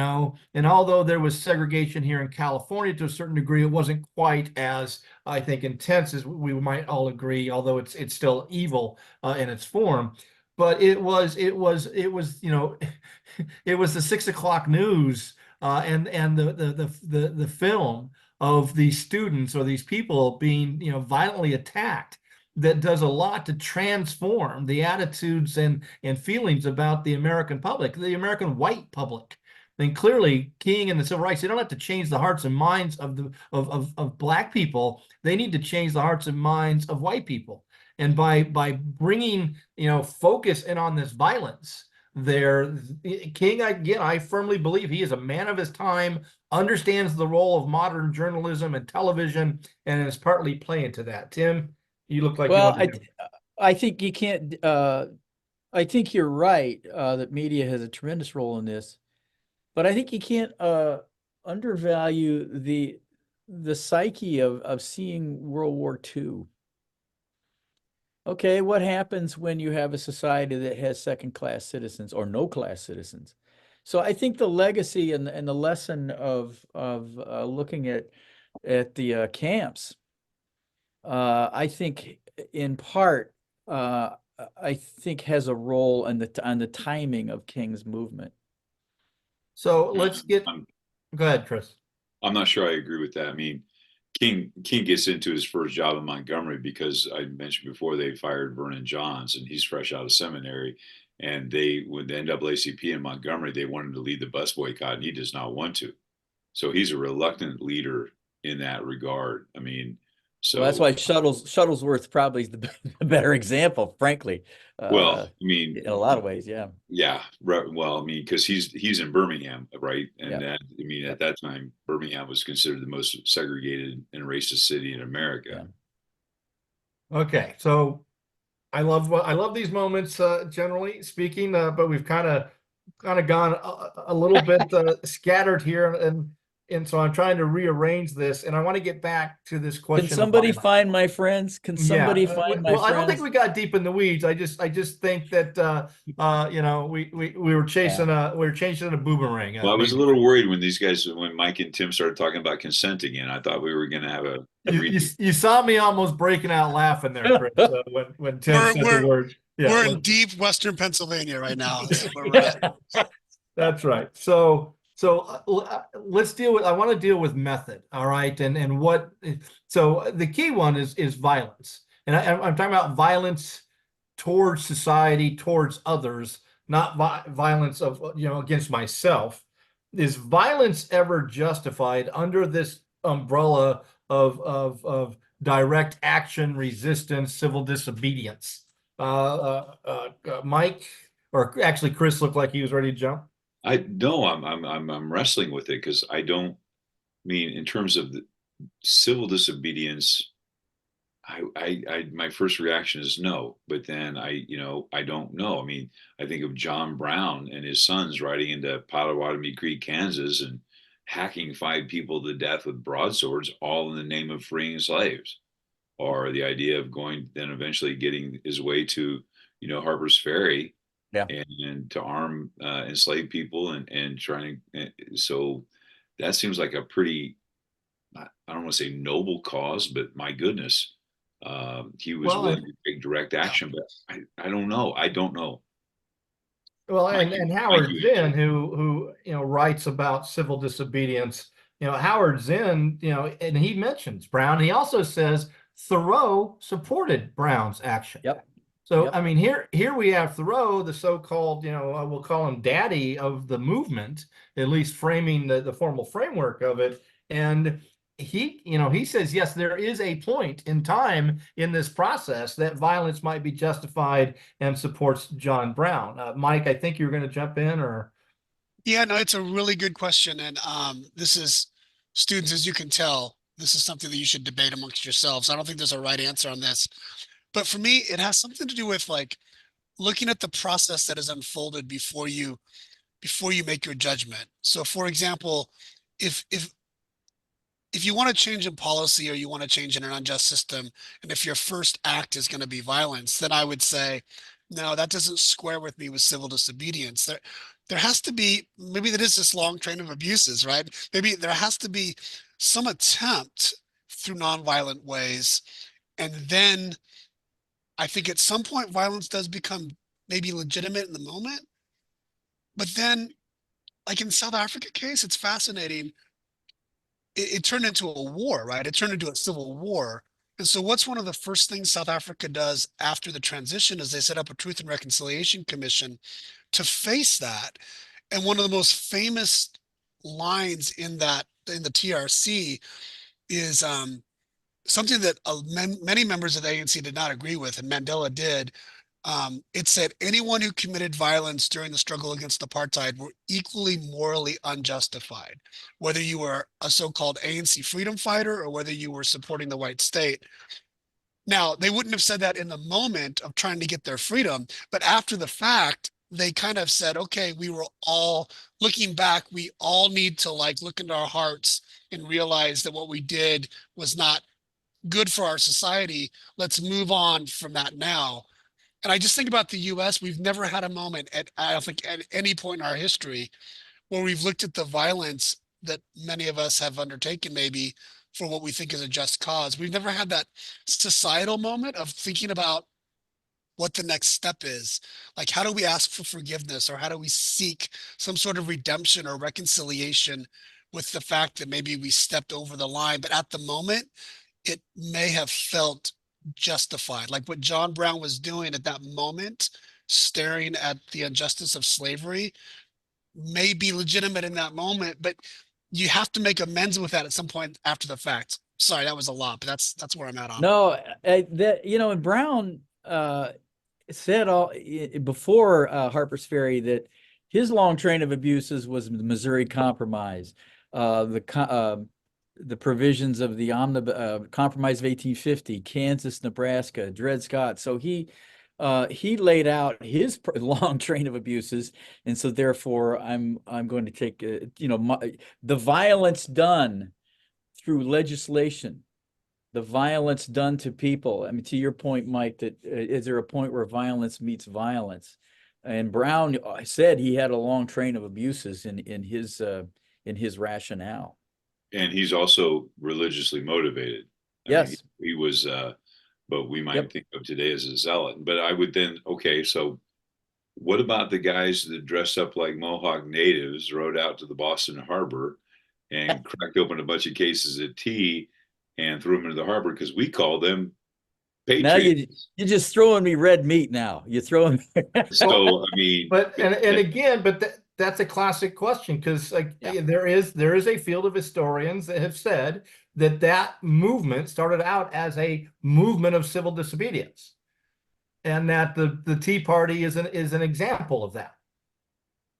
Speaker 1: although there was segregation here in California to a certain degree, it wasn't quite as, I think, intense as we might all agree, although it's still evil in its form. But it was it was the 6 o'clock news and the film of these students or these people being violently attacked that does a lot to transform the attitudes and feelings about the American public, the American white public. Then clearly King and the civil rights, they don't have to change the hearts and minds of Black people. They need to change the hearts and minds of white people. And by bringing focus in on this violence, King, again, I firmly believe he is a man of his time, understands the role of modern journalism and television, and is partly playing to that. Tim, you look like
Speaker 3: I think you can't. I think you're right that media has a tremendous role in this. But I think you can't undervalue the psyche of seeing World War II. Okay, what happens when you have a society that has second-class citizens or no-class citizens? So I think the legacy and the lesson of looking at the camps, I think in part, I think has a role on the timing of King's movement.
Speaker 1: So let's go ahead, Chris.
Speaker 2: I'm not sure I agree with that. I mean, King gets into his first job in Montgomery because I mentioned before they fired Vernon Johns, and he's fresh out of seminary. And with the NAACP in Montgomery, they wanted to lead the bus boycott, and he does not want to. So he's a reluctant leader in that regard. I mean,
Speaker 3: well, that's why Shuttlesworth probably is the better example, frankly.
Speaker 2: Well, I mean,
Speaker 3: in a lot of ways, yeah.
Speaker 2: Yeah. Well, I mean, because he's in Birmingham, right? And
Speaker 3: Yeah.
Speaker 2: at that time, Birmingham was considered the most segregated and racist city in America.
Speaker 3: Yeah.
Speaker 1: Okay, so I love these moments, generally speaking, but we've kind of gone a little bit scattered here, and so I'm trying to rearrange this, and I want to get back to this question.
Speaker 3: Can somebody find my friends? Can somebody find my friends?
Speaker 1: I don't think we got deep in the weeds. I just think that we were chasing a boomerang.
Speaker 2: Well, I was a little worried when Mike and Tim started talking about consent again. I thought we were going to have a
Speaker 1: you saw me almost breaking out laughing there, Chris, when Tim said the word. Yeah,
Speaker 4: we're in deep Western Pennsylvania right now.
Speaker 1: That's right. So let's deal with. I want to deal with method. All right, and what. So the key one is violence, and I'm talking about violence towards society, towards others, not violence against myself. Is violence ever justified under this umbrella of direct action, resistance, civil disobedience? Mike, or actually Chris looked like he was ready to jump.
Speaker 2: I'm wrestling with it because I don't mean in terms of the civil disobedience. My first reaction is no, but then I don't know. I mean, I think of John Brown and his sons riding into Pottawatomie Creek, Kansas, and hacking 5 people to death with broadswords, all in the name of freeing slaves, or the idea of going then eventually getting his way to, Harper's Ferry,
Speaker 3: Yeah.
Speaker 2: and to arm enslaved people and trying to. So that seems like a pretty, I don't want to say noble cause, but my goodness, he was
Speaker 1: Well,
Speaker 2: willing to take direct action. But I don't know. I don't know.
Speaker 1: Well,
Speaker 2: Mike,
Speaker 1: and
Speaker 2: Mike,
Speaker 1: Howard
Speaker 2: you
Speaker 1: Zinn,
Speaker 2: answer.
Speaker 1: who writes about civil disobedience, Howard Zinn, and he mentions Brown. He also says Thoreau supported Brown's action.
Speaker 3: Yep.
Speaker 1: So
Speaker 3: Yep.
Speaker 1: I mean, here we have Thoreau, the so-called, we'll call him daddy of the movement, at least framing the formal framework of it. And he says, yes, there is a point in time in this process that violence might be justified, and supports John Brown. Mike, I think you were going to jump in, or
Speaker 4: Yeah, no, it's a really good question. And this is, students, as you can tell, this is something that you should debate amongst yourselves. I don't think there's a right answer on this. But for me, it has something to do with like looking at the process that is unfolded before you make your judgment. So for example, if you want to change in policy, or you want to change in an unjust system, and if your first act is going to be violence, then I would say, no, that doesn't square with me with civil disobedience. There has to be, maybe there is this long train of abuses, right? Maybe there has to be some attempt through nonviolent ways. And then I think at some point violence does become maybe legitimate in the moment. But then, like in the South Africa case, it's fascinating. It turned into a war, right? It turned into a civil war. And so what's one of the first things South Africa does after the transition is they set up a Truth and Reconciliation Commission to face that. And one of the most famous lines in the TRC is something that many members of the ANC did not agree with, and Mandela did. It said anyone who committed violence during the struggle against apartheid were equally morally unjustified, whether you were a so-called ANC freedom fighter or whether you were supporting the white state. Now, they wouldn't have said that in the moment of trying to get their freedom, but after the fact, they kind of said, okay, we were all looking back, we all need to like look into our hearts and realize that what we did was not good for our society. Let's move on from that now. And I just think about the US, we've never had a moment I don't think at any point in our history where we've looked at the violence that many of us have undertaken maybe for what we think is a just cause. We've never had that societal moment of thinking about what the next step is. Like, how do we ask for forgiveness, or how do we seek some sort of redemption or reconciliation with the fact that maybe we stepped over the line, but at the moment, it may have felt justified. Like what John Brown was doing at that moment, staring at the injustice of slavery, may be legitimate in that moment, but you have to make amends with that at some point after the fact. Sorry, that was a lot, but that's where I'm at on it.
Speaker 3: No, and Brown said before Harper's Ferry that his long train of abuses was the Missouri Compromise, the provisions of the Compromise of 1850, Kansas, Nebraska, Dred Scott. So he laid out his long train of abuses, and so therefore I'm going to take the violence done through legislation, the violence done to people. I mean, to your point, Mike, that is there a point where violence meets violence? And Brown said he had a long train of abuses in his rationale.
Speaker 2: And he's also religiously motivated.
Speaker 3: Yes.
Speaker 2: He was, but we might think of today as a zealot. But I would then, okay, so what about the guys that dressed up like Mohawk natives, rode out to the Boston Harbor and cracked open a bunch of cases of tea and threw them into the harbor because we call them patriots?
Speaker 3: Now you're just throwing me red meat now. You're throwing
Speaker 2: So, I mean,
Speaker 1: but again, that's a classic question, because there is a field of historians that have said that movement started out as a movement of civil disobedience. and that the Tea Party is an example of that.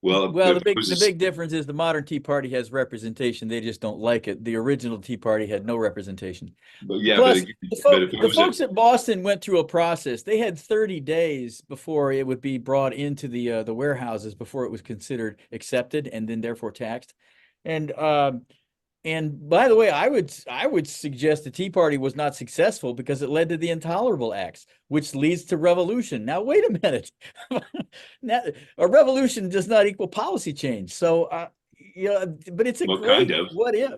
Speaker 2: Well,
Speaker 3: Well,
Speaker 2: if it was
Speaker 3: the big difference is the modern Tea Party has representation. They just don't like it. The original Tea Party had no representation.
Speaker 2: but yeah,
Speaker 3: Plus,
Speaker 2: but if it
Speaker 3: the
Speaker 2: was a
Speaker 3: folks at Boston went through a process. They had 30 days before it would be brought into the warehouses before it was considered accepted and then therefore taxed. And by the way, I would suggest the Tea Party was not successful because it led to the Intolerable Acts, which leads to revolution. Now, wait a minute. Now, a revolution does not equal policy change. So, but it's a
Speaker 2: well,
Speaker 3: great
Speaker 2: kind of.
Speaker 3: what if.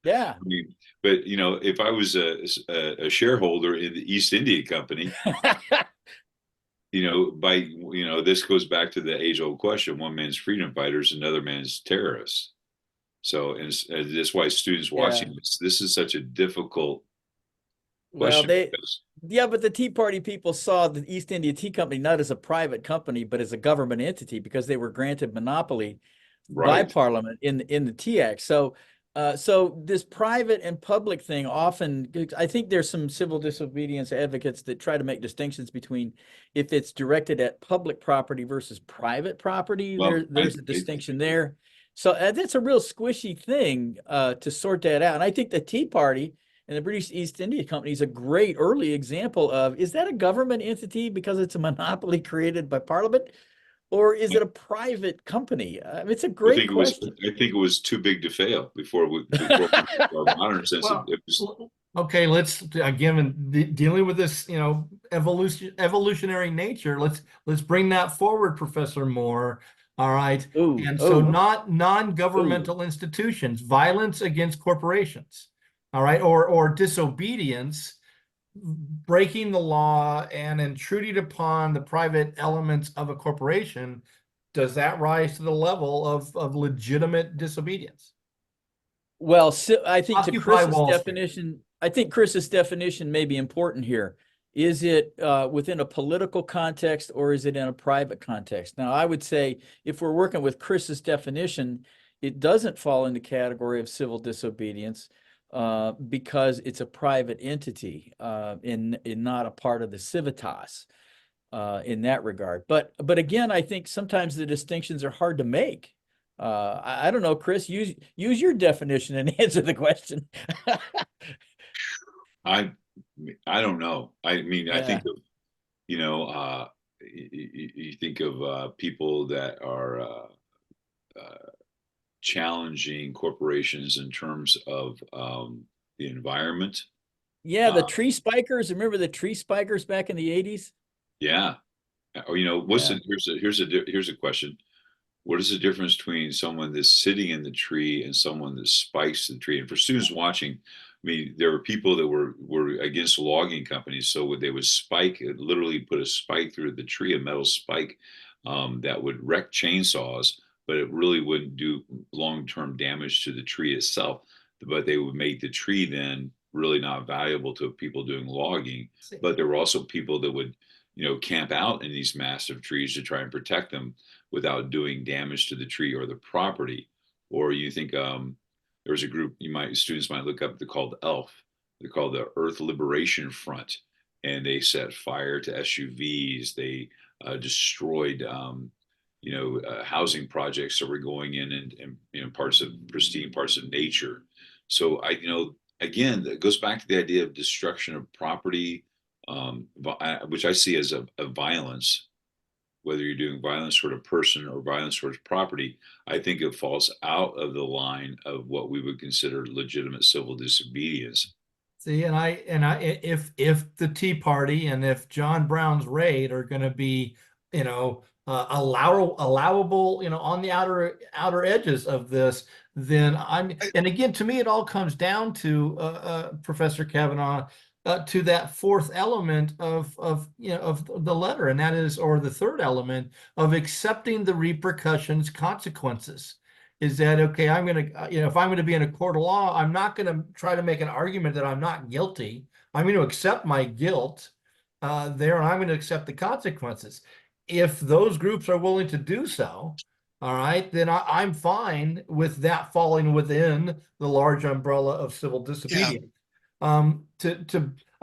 Speaker 3: Yeah.
Speaker 2: I mean, but if I was a shareholder in the East India Company, this goes back to the age-old question: one man's freedom fighters, another man's terrorists. So, and that's why students watching
Speaker 3: Yeah.
Speaker 2: this is such a difficult
Speaker 3: Well,
Speaker 2: question.
Speaker 3: but the Tea Party people saw the East India Tea Company not as a private company, but as a government entity because they were granted monopoly by
Speaker 2: Right.
Speaker 3: Parliament in the Tea Act. So, so this private and public thing often, I think there's some civil disobedience advocates that try to make distinctions between if it's directed at public property versus private property.
Speaker 2: Well,
Speaker 3: There's a distinction there. So that's a real squishy thing to sort that out. And I think the Tea Party and the British East India Company is a great early example of, is that a government entity because it's a monopoly created by Parliament? Or is it a private company? It's a great question.
Speaker 2: I think it was too big to fail before our modern sense
Speaker 1: Well,
Speaker 2: it was.
Speaker 1: okay, let's again dealing with this, evolutionary nature. Let's bring that forward, Professor Moore. All right.
Speaker 3: Ooh,
Speaker 1: And so
Speaker 3: ooh,
Speaker 1: not non-governmental institutions, violence against corporations. All right, or disobedience, breaking the law and intruding upon the private elements of a corporation. Does that rise to the level of legitimate disobedience?
Speaker 3: well, I think
Speaker 1: Occupy Wall Street.
Speaker 3: I think Chris's definition may be important here. Is it within a political context or is it in a private context? Now, I would say if we're working with Chris's definition, it doesn't fall in the category of civil disobedience because it's a private entity and not a part of the civitas in that regard. But again, I think sometimes the distinctions are hard to make. I don't know, Chris, use your definition and answer the question.
Speaker 2: I don't know. I mean, I think
Speaker 3: Yeah.
Speaker 2: of you think of people that are challenging corporations in terms of the environment.
Speaker 3: Yeah, the tree spikers. Remember the tree spikers back in the 80s?
Speaker 2: Yeah. Or
Speaker 3: Yeah.
Speaker 2: here's a question. What is the difference between someone that's sitting in the tree and someone that spikes the tree? And for students watching, I mean, there were people that were against logging companies, so they would literally put a spike through the tree, a metal spike that would wreck chainsaws, but it really wouldn't do long-term damage to the tree itself. But they would make the tree then really not valuable to people doing logging. But there were also people that would, camp out in these massive trees to try and protect them without doing damage to the tree or the property. Or you think there's a group students might look up. They're called ELF. They're called the Earth Liberation Front, and they set fire to SUVs. They destroyed housing projects that were going in and pristine parts of nature. So again, that goes back to the idea of destruction of property, which I see as a violence. Whether you're doing violence toward a person or violence towards property, I think it falls out of the line of what we would consider legitimate civil disobedience.
Speaker 1: See, if the Tea Party and if John Brown's raid are going to be, allowable, on the outer edges of this, then and again, to me, it all comes down to Professor Kavanaugh, to that fourth element of the letter, and that is, or the third element of accepting the repercussions, consequences. Is that okay? I'm going to, if I'm going to be in a court of law, I'm not going to try to make an argument that I'm not guilty. I'm going to accept my guilt there, and I'm going to accept the consequences. If those groups are willing to do so, all right, then I'm fine with that falling within the large umbrella of civil disobedience.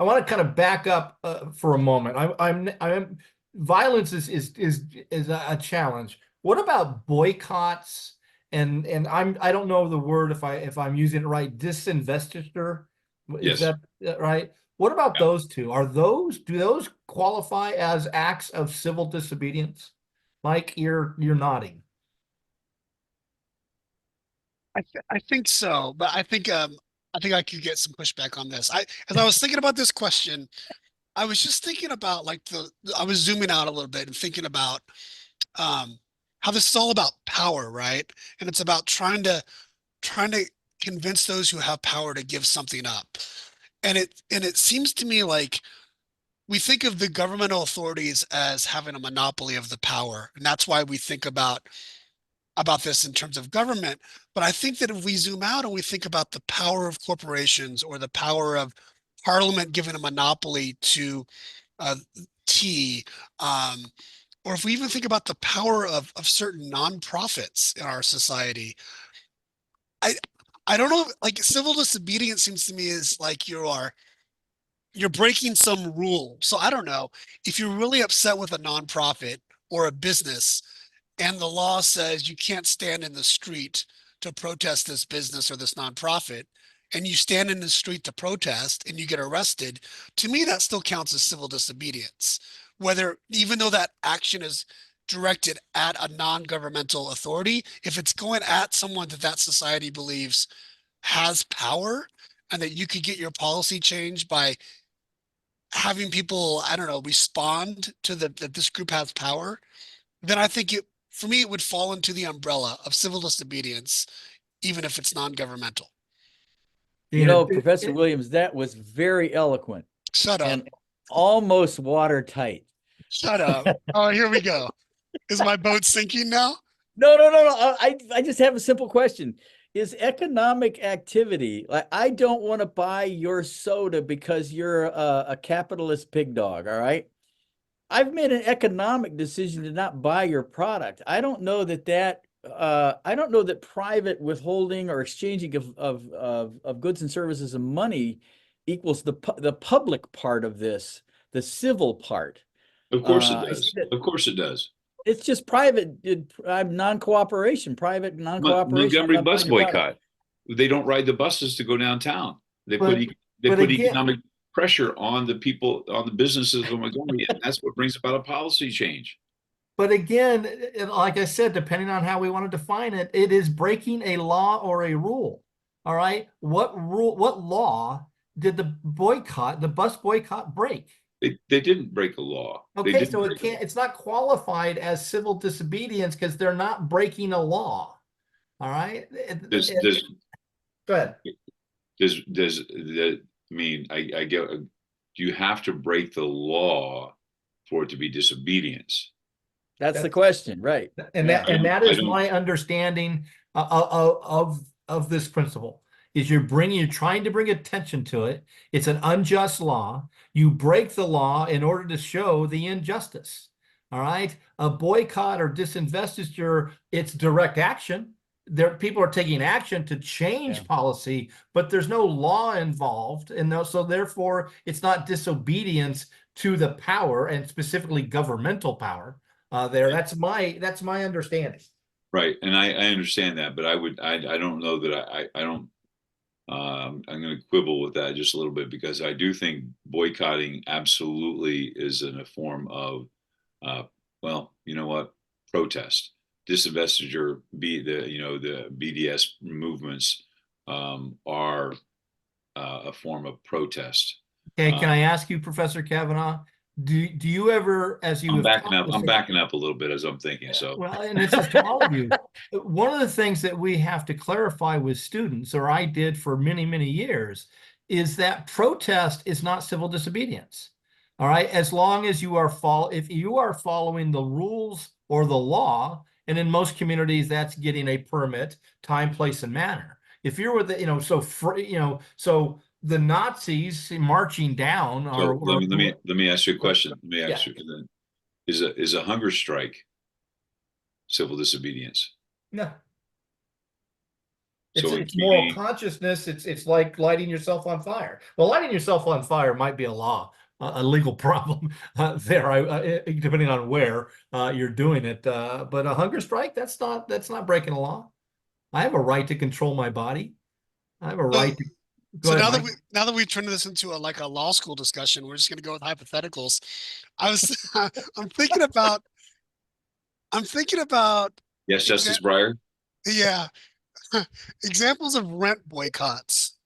Speaker 1: I want to kind of back up for a moment. I'm violence is a challenge. What about boycotts and I don't know the word if I'm using it right. Disinvestiture, is
Speaker 2: Yes.
Speaker 1: that right? What about
Speaker 2: Yeah.
Speaker 1: those two? Do those qualify as acts of civil disobedience? You're nodding.
Speaker 4: I think so, but I think I could get some pushback on this. As I was thinking about this question, I was just thinking about like I was zooming out a little bit and thinking about um how this is all about power, right? And it's about trying to convince those who have power to give something up. And it seems to me like we think of the governmental authorities as having a monopoly of the power, and that's why we think about this in terms of government. But I think that if we zoom out and we think about the power of corporations or the power of Parliament giving a monopoly to uh, tea, or if we even think about the power of certain nonprofits in our society, I I don't know. Like civil disobedience seems to me is like you're breaking some rule. So I don't know if you're really upset with a nonprofit or a business and the law says you can't stand in the street to protest this business or this nonprofit, and you stand in the street to protest and you get arrested, to me, that still counts as civil disobedience. Whether, even though that action is directed at a non-governmental authority, if it's going at someone that that society believes has power and that you could get your policy changed by having people, I don't know, respond to that this group has power, then I think for me, it would fall into the umbrella of civil disobedience, even if it's non-governmental.
Speaker 3: You know, Professor Williams, that was very eloquent
Speaker 4: Shut up.
Speaker 3: and almost watertight.
Speaker 4: Shut up. Oh, here we go. Is my boat sinking now?
Speaker 3: No. I just have a simple question. Is economic activity, like I don't want to buy your soda because you're a capitalist pig dog, all right? I've made an economic decision to not buy your product. I don't know that private withholding or exchanging of goods and services and money equals the public part of this, the civil part.
Speaker 2: Of course it does. Of course it does.
Speaker 3: It's just private non-cooperation, private non-cooperation.
Speaker 2: Montgomery bus boycott. They don't ride the buses to go downtown. They put economic pressure on the people, on the businesses of Montgomery, and that's what brings about a policy change.
Speaker 1: But again, like I said, depending on how we want to define it, it is breaking a law or a rule. All right. What law did the bus boycott break?
Speaker 2: They didn't break a law.
Speaker 1: Okay, so it's not qualified as civil disobedience because they're not breaking a law. All right. Go ahead.
Speaker 2: I mean, I get, you have to break the law for it to be disobedience.
Speaker 3: That's the question, right?
Speaker 1: And that is my understanding of this principle. Is you're trying to bring attention to it. It's an unjust law. You break the law in order to show the injustice. All right. A boycott or disinvestiture, it's direct action. People are taking action to change policy, but there's no law involved. And so therefore it's not disobedience to the power, and specifically governmental power. That's my understanding.
Speaker 2: Right. And I understand that, but I don't know that I don't, I'm going to quibble with that just a little bit, because I do think boycotting absolutely is in a form of, well, you know what, protest. Disinvestiture, the BDS movements are a form of protest.
Speaker 1: Okay, can I ask you, Professor Kavanaugh, do you ever, as you
Speaker 2: I'm backing up a little bit as I'm thinking. So
Speaker 1: well, and this is to all of you. One of the things that we have to clarify with students, or I did for many, many years, is that protest is not civil disobedience. All right, as long as you are if you are following the rules or the law, and in most communities that's getting a permit, time, place, and manner. If you're with the, so the Nazis marching down.
Speaker 2: So let me ask you a question. Let me ask you, is a hunger strike civil disobedience?
Speaker 1: No. It's moral consciousness. It's like lighting yourself on fire. Well, lighting yourself on fire might be a legal problem there, depending on where you're doing it. But a hunger strike, that's not breaking a law. I have a right to control my body. I have a right to go
Speaker 4: So
Speaker 1: ahead,
Speaker 4: now
Speaker 1: Mike.
Speaker 4: that we've turned this into like a law school discussion, we're just going to go with hypotheticals. I'm thinking about
Speaker 2: Yes, Justice Breyer.
Speaker 4: yeah, examples of rent boycotts.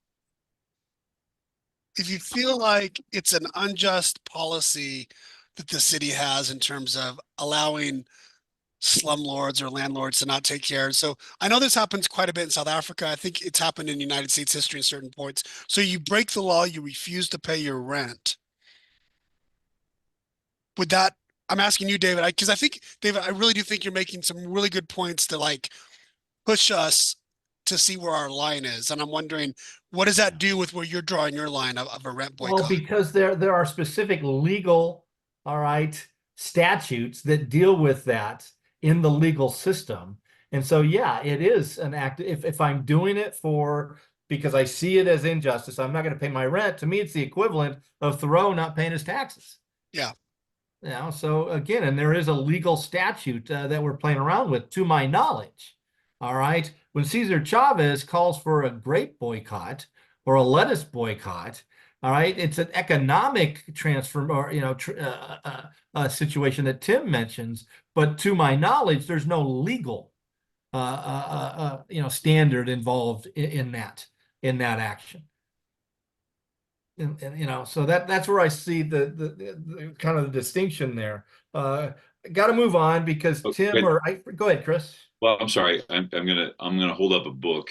Speaker 4: If you feel like it's an unjust policy that the city has in terms of allowing slumlords or landlords to not take care. So I know this happens quite a bit in South Africa. I think it's happened in United States history at certain points. So you break the law, you refuse to pay your rent. Would that, I'm asking you, David, because I think, David, I really do think you're making some really good points to like push us to see where our line is. And I'm wondering, what does that do with where you're drawing your line of a rent boycott?
Speaker 1: Well, because there are specific legal, all right, statutes that deal with that in the legal system. And so, yeah, it is an act. If I'm doing it because I see it as injustice, I'm not going to pay my rent. To me, it's the equivalent of Thoreau not paying his taxes.
Speaker 4: Yeah.
Speaker 1: So again, and there is a legal statute that we're playing around with, to my knowledge. All right. When Cesar Chavez calls for a grape boycott or a lettuce boycott, all right, it's an economic transfer or situation that Tim mentions. But to my knowledge, there's no legal standard involved in that action. And so that's where I see the kind of the distinction there. Got to move on because Tim go ahead, Chris.
Speaker 2: Well, I'm sorry. I'm gonna hold up a book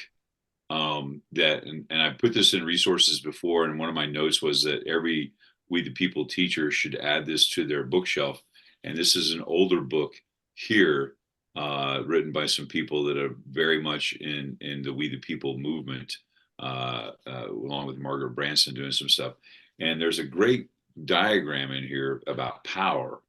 Speaker 2: that and I put this in resources before, and one of my notes was that every We the People teacher should add this to their bookshelf. And this is an older book here, written by some people that are very much in the We the People movement. Along with Margaret Branson doing some stuff. And there's a great diagram in here about power.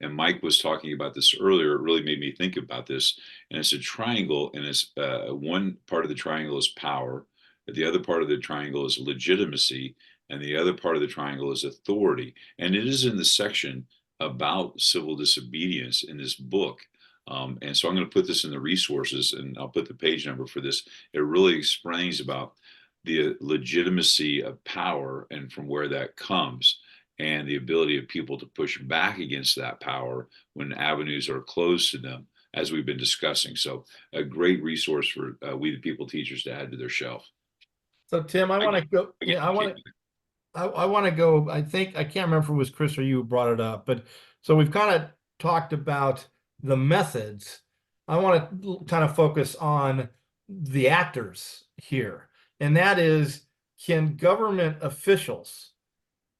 Speaker 2: And Mike was talking about this earlier. It really made me think about this. And it's a triangle, and it's one part of the triangle is power, the other part of the triangle is legitimacy, and the other part of the triangle is authority. And it is in the section about civil disobedience in this book. And so I'm going to put this in the resources, and I'll put the page number for this. It really explains about the legitimacy of power and from where that comes, and the ability of people to push back against that power when avenues are closed to them, as we've been discussing. So a great resource for We the People teachers to add to their shelf.
Speaker 1: So Tim, I want to go. Yeah, I want to go. I think I can't remember if it was Chris or you who brought it up, but so we've kind of talked about the methods. I want to kind of focus on the actors here, and that is, can government officials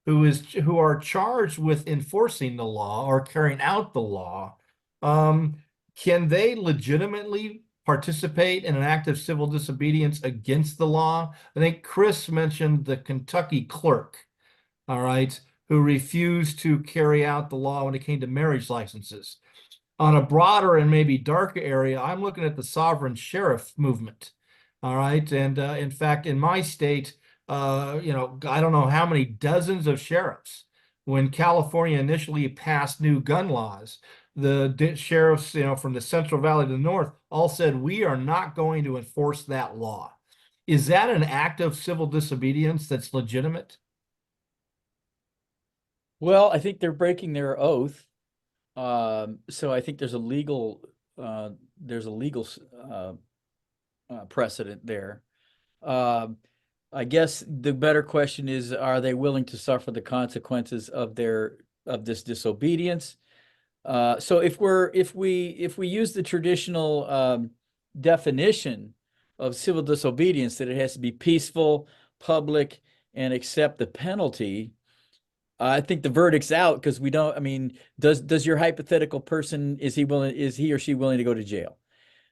Speaker 1: who are charged with enforcing the law or carrying out the law, can they legitimately participate in an act of civil disobedience against the law? I think Chris mentioned the Kentucky clerk, all right, who refused to carry out the law when it came to marriage licenses. On a broader and maybe darker area, I'm looking at the sovereign sheriff movement, all right? And in fact, in my state, I don't know how many dozens of sheriffs, when California initially passed new gun laws, the sheriffs, from the Central Valley to the north, all said, we are not going to enforce that law. Is that an act of civil disobedience that's legitimate?
Speaker 3: Well, I think they're breaking their oath. So I think there's a legal precedent there. I guess the better question is, are they willing to suffer the consequences of this disobedience? So if we use the traditional definition of civil disobedience, that it has to be peaceful, public, and accept the penalty, I think the verdict's out, because we don't. I mean, does your hypothetical person, is he or she willing to go to jail?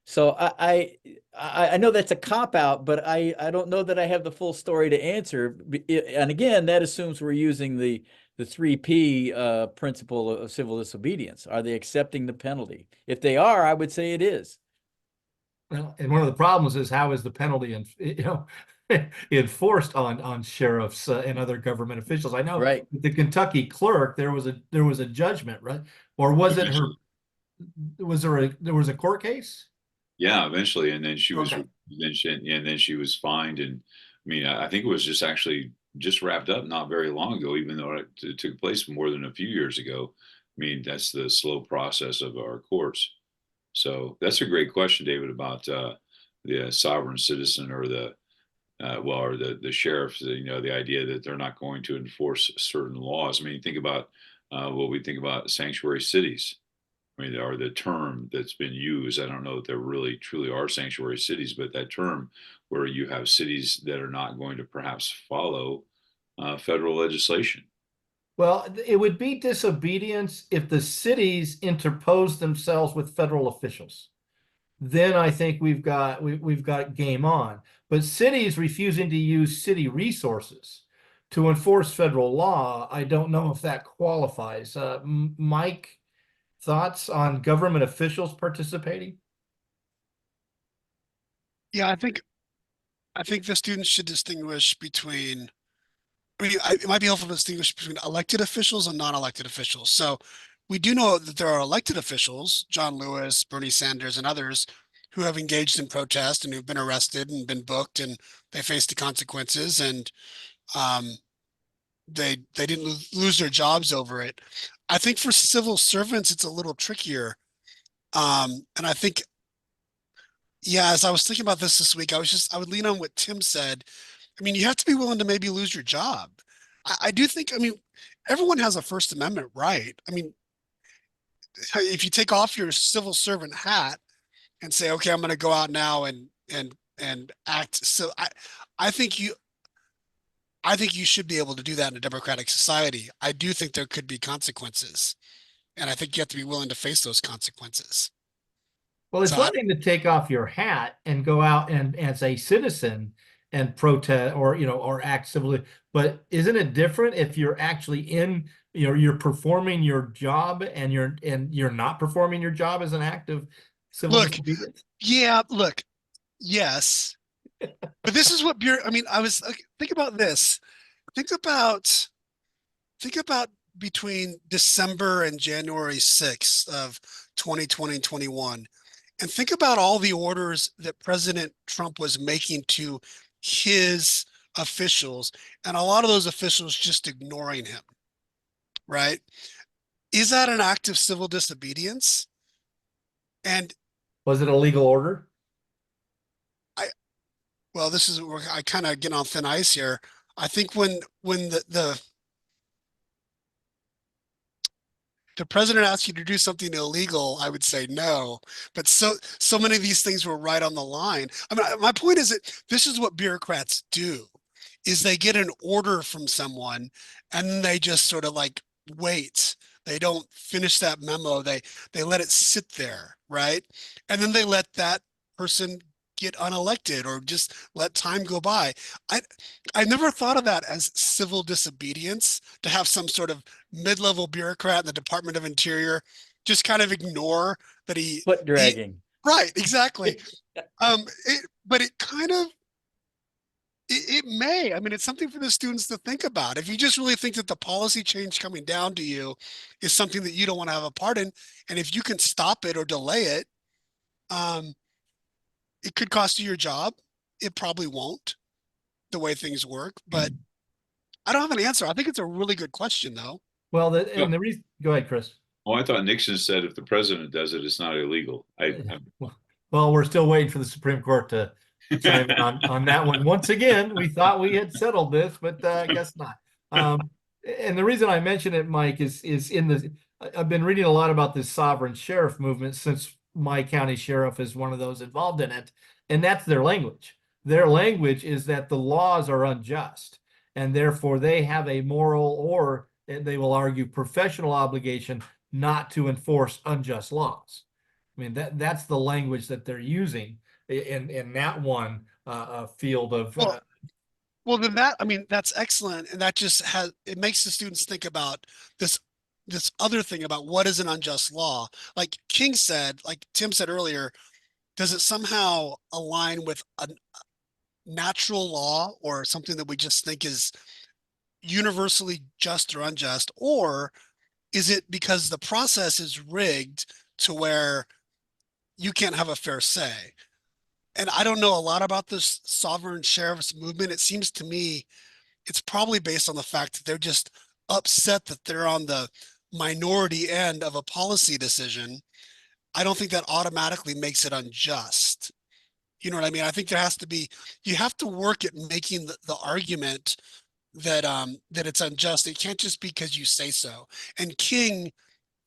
Speaker 3: So I know that's a cop-out, but I don't know that I have the full story to answer. And again, that assumes we're using the 3P principle of civil disobedience. Are they accepting the penalty? If they are, I would say it is.
Speaker 1: Well, and one of the problems is how is the penalty enforced on sheriffs and other government officials? I know
Speaker 3: Right.
Speaker 1: with the Kentucky clerk there was a judgment, right? Or was it her? There was a court case?
Speaker 2: Yeah, eventually, and then she was
Speaker 1: Okay.
Speaker 2: then she was fined, and I mean, I think it was just actually just wrapped up not very long ago, even though it took place more than a few years ago. I mean, that's the slow process of our courts. So that's a great question, David, about the sovereign citizen or or the sheriff. You know, the idea that they're not going to enforce certain laws. I mean, think about what we think about sanctuary cities. I mean, are the term that's been used. I don't know if there really truly are sanctuary cities, but that term where you have cities that are not going to perhaps follow federal legislation.
Speaker 1: Well, it would be disobedience if the cities interpose themselves with federal officials. Then I think we've got game on. But cities refusing to use city resources to enforce federal law, I don't know if that qualifies. Mike, thoughts on government officials participating?
Speaker 4: Yeah, I think the students should distinguish between. I mean, it might be helpful to distinguish between elected officials and non-elected officials. So we do know that there are elected officials, John Lewis, Bernie Sanders, and others, who have engaged in protest and who've been arrested and been booked, and they face the consequences, and um, they didn't lose their jobs over it. I think for civil servants, it's a little trickier. And I think, yeah, as I was thinking about this week, I would lean on what Tim said. I mean, you have to be willing to maybe lose your job. I do think, I mean, everyone has a First Amendment right. I mean, if you take off your civil servant hat and say, okay, I'm going to go out now and act. So I think I think you should be able to do that in a democratic society. I do think there could be consequences, and I think you have to be willing to face those consequences.
Speaker 1: Well, it's
Speaker 4: So
Speaker 1: one thing to take off your hat and go out and as a citizen and protest or act civilly, but isn't it different if you're actually you're performing your job and you're not performing your job as an act of civil
Speaker 4: look,
Speaker 1: disobedience?
Speaker 4: yeah, look, yes, but this is what I mean, think about this. Think about think about between December and January 6th of 2020 and 21. And think about all the orders that President Trump was making to his officials, and a lot of those officials just ignoring him, right? Is that an act of civil disobedience? And
Speaker 1: Was it a legal order?
Speaker 4: I, well, this is where I kind of get on thin ice here. I think when the president asks you to do something illegal, I would say no. But so many of these things were right on the line. I mean, my point is that this is what bureaucrats do, is they get an order from someone and then they just sort of like wait. They don't finish that memo. They let it sit there, right? And then they let that person get unelected or just let time go by. I I never thought of that as civil disobedience, to have some sort of mid-level bureaucrat in the Department of Interior just kind of ignore that
Speaker 3: Foot
Speaker 4: he
Speaker 3: dragging.
Speaker 4: right, exactly. But it kind of it may. I mean, it's something for the students to think about. If you just really think that the policy change coming down to you is something that you don't want to have a part in, and if you can stop it or delay it, um, it could cost you your job. It probably won't, the way things work, but I don't have an answer. I think it's a really good question, though.
Speaker 1: Well,
Speaker 2: Yeah.
Speaker 1: and the reason, go ahead, Chris.
Speaker 2: Oh, I thought Nixon said if the president does it, it's not illegal.
Speaker 1: Well, we're still waiting for the Supreme Court to chime in on that one. Once again, we thought we had settled this, but I guess not. And the reason I mention it, Mike, is I've been reading a lot about this sovereign sheriff movement since my county sheriff is one of those involved in it, and that's their language. Their language is that the laws are unjust, and therefore they have a moral, or they will argue professional obligation not to enforce unjust laws. I mean, that's the language that they're using in that one field of
Speaker 4: Well, then I mean, that's excellent, and that just it makes the students think about this other thing about what is an unjust law. Like King said, like Tim said earlier, does it somehow align with a natural law or something that we just think is universally just or unjust? Or is it because the process is rigged to where you can't have a fair say? And I don't know a lot about this sovereign sheriffs movement. It seems to me it's probably based on the fact that they're just upset that they're on the minority end of a policy decision. I don't think that automatically makes it unjust. You know what I mean? I think there has to be, you have to work at making the argument that it's unjust. It can't just be because you say so. And King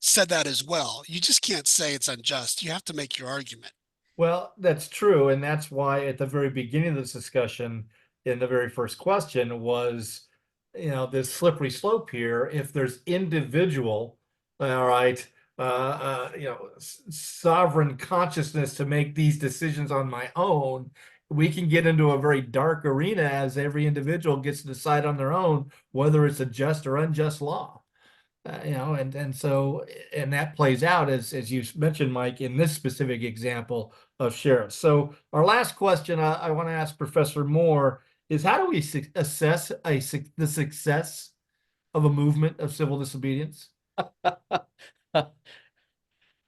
Speaker 4: said that as well. You just can't say it's unjust. You have to make your argument.
Speaker 1: Well, that's true. And that's why at the very beginning of this discussion, in the very first question was, this slippery slope here. If there's individual, all right, sovereign consciousness to make these decisions on my own, we can get into a very dark arena as every individual gets to decide on their own whether it's a just or unjust law. And that plays out as you mentioned, Mike, in this specific example of sheriffs. So our last question I want to ask Professor Moore is, how do we assess the success of a movement of civil disobedience?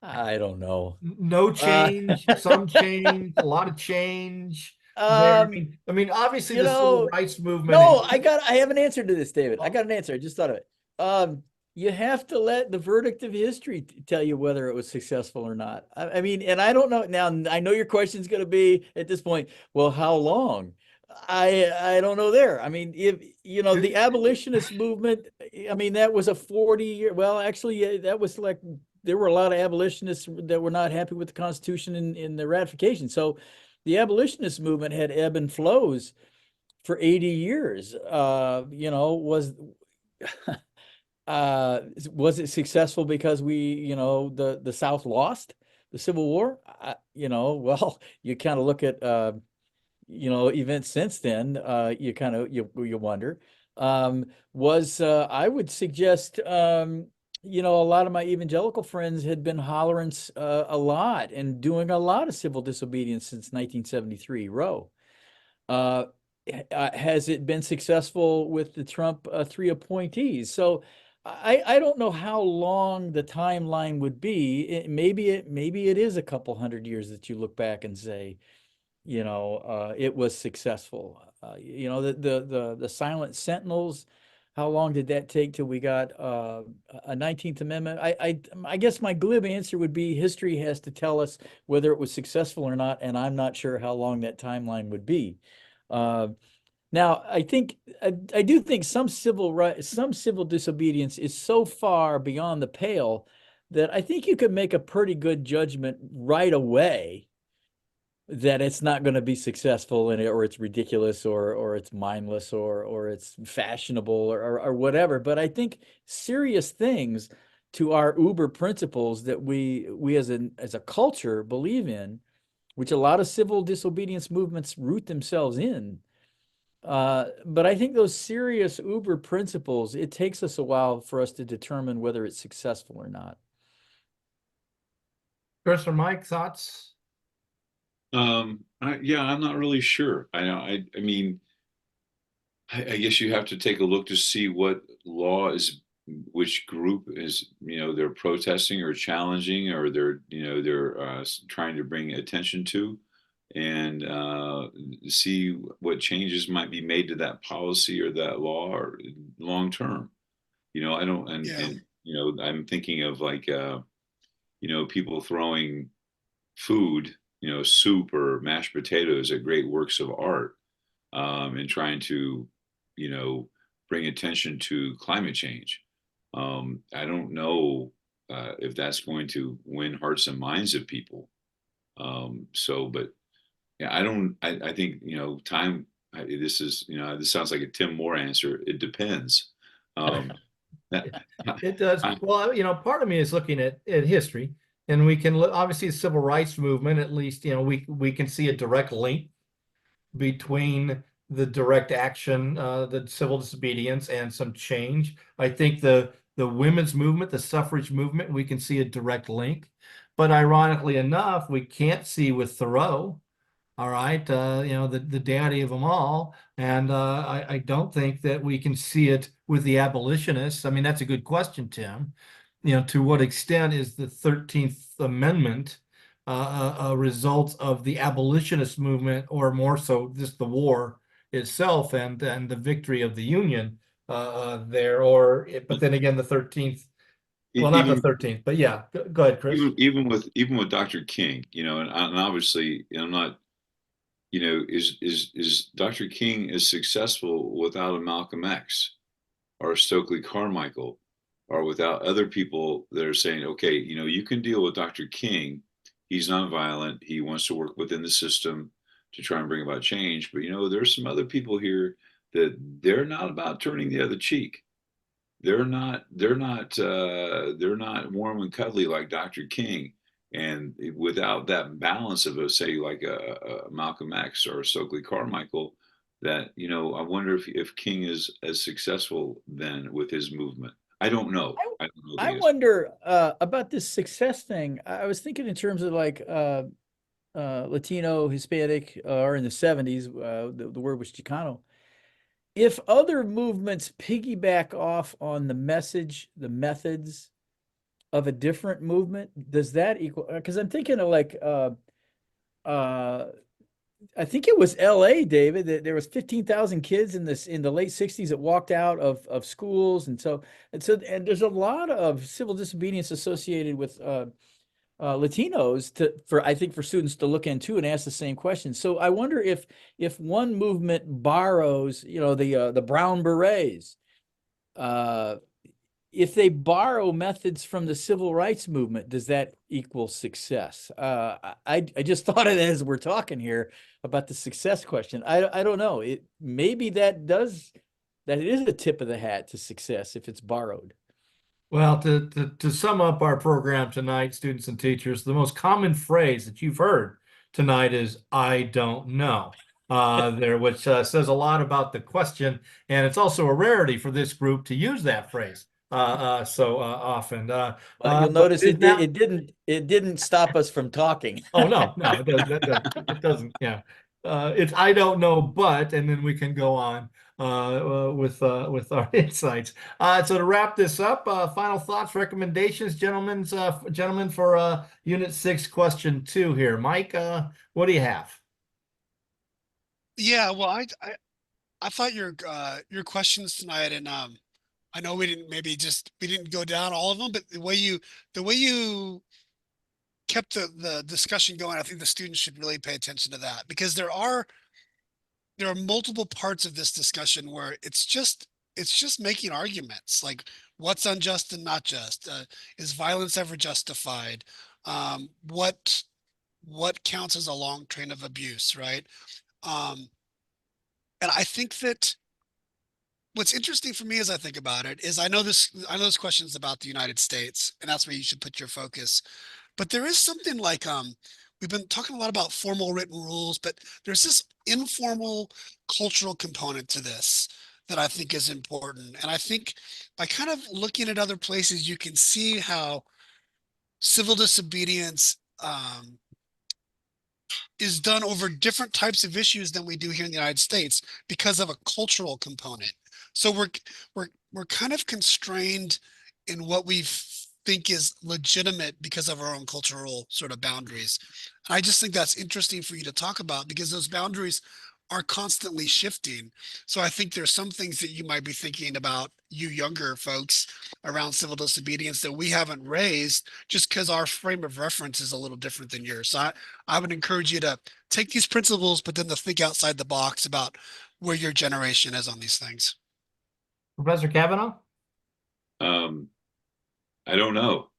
Speaker 3: I don't know.
Speaker 1: No change, some change, a lot of change there. I mean, obviously
Speaker 3: you
Speaker 1: the civil
Speaker 3: know,
Speaker 1: rights movement.
Speaker 3: no, I have an answer to this, David. I got an answer. I just thought of it. You have to let the verdict of history tell you whether it was successful or not. I mean, and I don't know now. I know your question is going to be at this point, well, how long? I don't know there. I mean, if the abolitionist movement, I mean, that was a 40-year. Well, actually, that was like there were a lot of abolitionists that were not happy with the Constitution in the ratification. So the abolitionist movement had ebb and flows for 80 years. Was it successful because the South lost the Civil War? Well, you kind of look at events since then. You kind of you wonder. I would suggest a lot of my evangelical friends had been hollering a lot and doing a lot of civil disobedience since 1973, Roe. Has it been successful with the Trump 3 appointees? So I don't know how long the timeline would be. Maybe it is a couple hundred years that you look back and say, it was successful. The Silent Sentinels, how long did that take till we got a 19th Amendment? I guess my glib answer would be history has to tell us whether it was successful or not, and I'm not sure how long that timeline would be. Now, I do think some civil disobedience is so far beyond the pale that I think you could make a pretty good judgment right away that it's not going to be successful or it's ridiculous or it's mindless or it's fashionable or whatever. But I think serious things to our Uber principles that we as a culture believe in, which a lot of civil disobedience movements root themselves in. But I think those serious Uber principles, it takes us a while for us to determine whether it's successful or not.
Speaker 1: Chris or Mike, thoughts?
Speaker 2: Yeah, I'm not really sure. I mean, I guess you have to take a look to see what law is, which group is, they're protesting or challenging, or they're trying to bring attention to, and see what changes might be made to that policy or that law or long term. I don't, and I'm thinking of like, people throwing food, soup or mashed potatoes at great works of art, and trying to, bring attention to climate change. I don't know if that's going to win hearts and minds of people. But yeah, I think, time, this sounds like a Tim Moore answer. It depends.
Speaker 1: It does. Well, part of me is looking at history, and we can look, obviously the civil rights movement, at least, we can see a direct link between the direct action, the civil disobedience, and some change. I think the women's movement, the suffrage movement, we can see a direct link. But ironically enough, we can't see with Thoreau. All right, the daddy of them all, and I don't think that we can see it with the abolitionists. I mean, that's a good question, Tim. To what extent is the 13th Amendment a result of the abolitionist movement, or more so just the war itself and the victory of the Union there? But then again, the 13th. Well, not the
Speaker 2: Even
Speaker 1: 13th, but yeah. Go ahead, Chris.
Speaker 2: even with Dr. King, and obviously, I'm not, is Dr. King as successful without a Malcolm X or a Stokely Carmichael, or without other people that are saying, okay, you can deal with Dr. King. He's nonviolent. He wants to work within the system to try and bring about change. But there's some other people here that they're not about turning the other cheek. They're not warm and cuddly like Dr. King. And without that balance of say like a Malcolm X or a Stokely Carmichael, that I wonder if King is as successful then with his movement. I don't know. I don't know the
Speaker 3: I
Speaker 2: answer.
Speaker 3: wonder about this success thing. I was thinking in terms of like Latino, Hispanic, or in the 70s, the word was Chicano. If other movements piggyback off on the message, the methods of a different movement, does that equal? Because I'm thinking of like, I think it was L.A., David, that there was 15,000 kids in the late 60s that walked out of schools, and there's a lot of civil disobedience associated with Latinos for students to look into and ask the same question. So I wonder if one movement borrows, the Brown Berets, if they borrow methods from the civil rights movement, does that equal success? I just thought of it as we're talking here about the success question. I don't know. Maybe that is a tip of the hat to success if it's borrowed.
Speaker 1: Well, to sum up our program tonight, students and teachers, the most common phrase that you've heard tonight is "I don't know," which says a lot about the question, and it's also a rarity for this group to use that phrase so often.
Speaker 3: Well, you'll
Speaker 1: But
Speaker 3: notice
Speaker 1: it now.
Speaker 3: it didn't stop us from talking.
Speaker 1: Oh no, it doesn't. Yeah, it's "I don't know," but, and then we can go on with our insights. So to wrap this up, final thoughts, recommendations, gentlemen, for Unit 6, Question 2 here. Mike, what do you have?
Speaker 4: Yeah, well, I thought your questions tonight, and I know we didn't go down all of them, but the way you kept the discussion going, I think the students should really pay attention to that, because there are multiple parts of this discussion where it's just making arguments like what's unjust and not just. Is violence ever justified? What counts as a long train of abuse, right? And I think that what's interesting for me as I think about it is I know this question is about the United States, and that's where you should put your focus. But there is something like we've been talking a lot about formal written rules, but there's this informal cultural component to this that I think is important. And I think by kind of looking at other places, you can see how civil disobedience is done over different types of issues than we do here in the United States because of a cultural component. So we're kind of constrained in what we think is legitimate because of our own cultural sort of boundaries. And I just think that's interesting for you to talk about because those boundaries are constantly shifting. So I think there's some things that you might be thinking about, you younger folks, around civil disobedience that we haven't raised just because our frame of reference is a little different than yours. So I would encourage you to take these principles, but then to think outside the box about where your generation is on these things.
Speaker 1: Professor Kavanaugh?
Speaker 2: I don't know.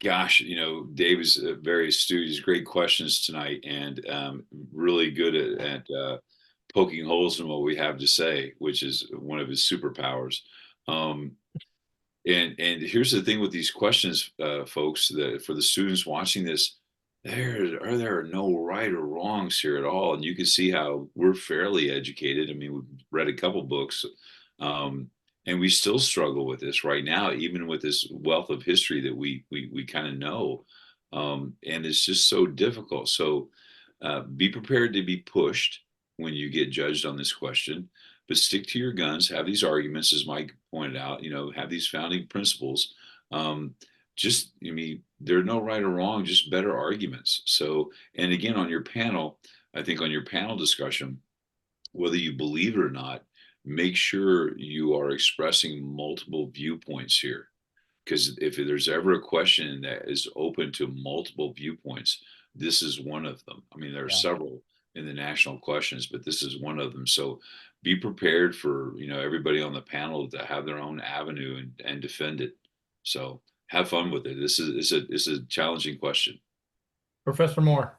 Speaker 2: Gosh, Dave is very astute. He's great questions tonight, and really good at poking holes in what we have to say, which is one of his superpowers. And here's the thing with these questions, folks, that for the students watching this, there are no right or wrongs here at all, and you can see how we're fairly educated. I mean, we've read a couple books, And we still struggle with this right now, even with this wealth of history that we kind of know. And it's just so difficult. So be prepared to be pushed when you get judged on this question, but stick to your guns, have these arguments, as Mike pointed out, have these founding principles. Just, I mean, there are no right or wrong, just better arguments. So, and again, on your panel, I think on your panel discussion, whether you believe it or not, make sure you are expressing multiple viewpoints here. Because if there's ever a question that is open to multiple viewpoints, this is one of them. I mean, there are several in the national questions, but this is one of them. So be prepared for, everybody on the panel to have their own avenue and defend it. So have fun with it. This is a challenging question.
Speaker 1: Professor Moore.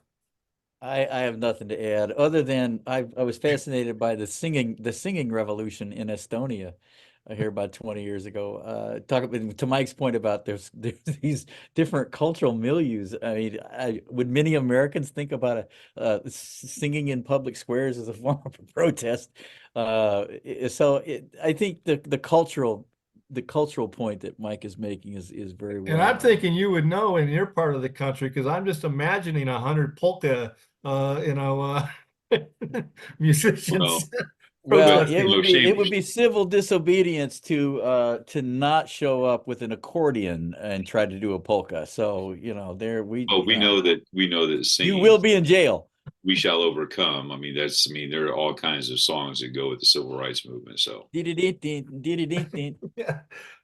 Speaker 3: I have nothing to add other than I was fascinated by the singing revolution in Estonia here about 20 years ago. To Mike's point about there's these different cultural milieus. I mean, would many Americans think about singing in public squares as a form of a protest? I think the cultural point that Mike is making is very well.
Speaker 1: And I'm thinking you would know in your part of the country, because I'm just imagining 100 polka, musicians.
Speaker 3: Well, it would be civil disobedience to not show up with an accordion and try to do a polka. So we know that singing,
Speaker 2: you
Speaker 3: will be in jail.
Speaker 2: We shall overcome. I mean, there are all kinds of songs that go with the civil rights movement. So
Speaker 1: yeah.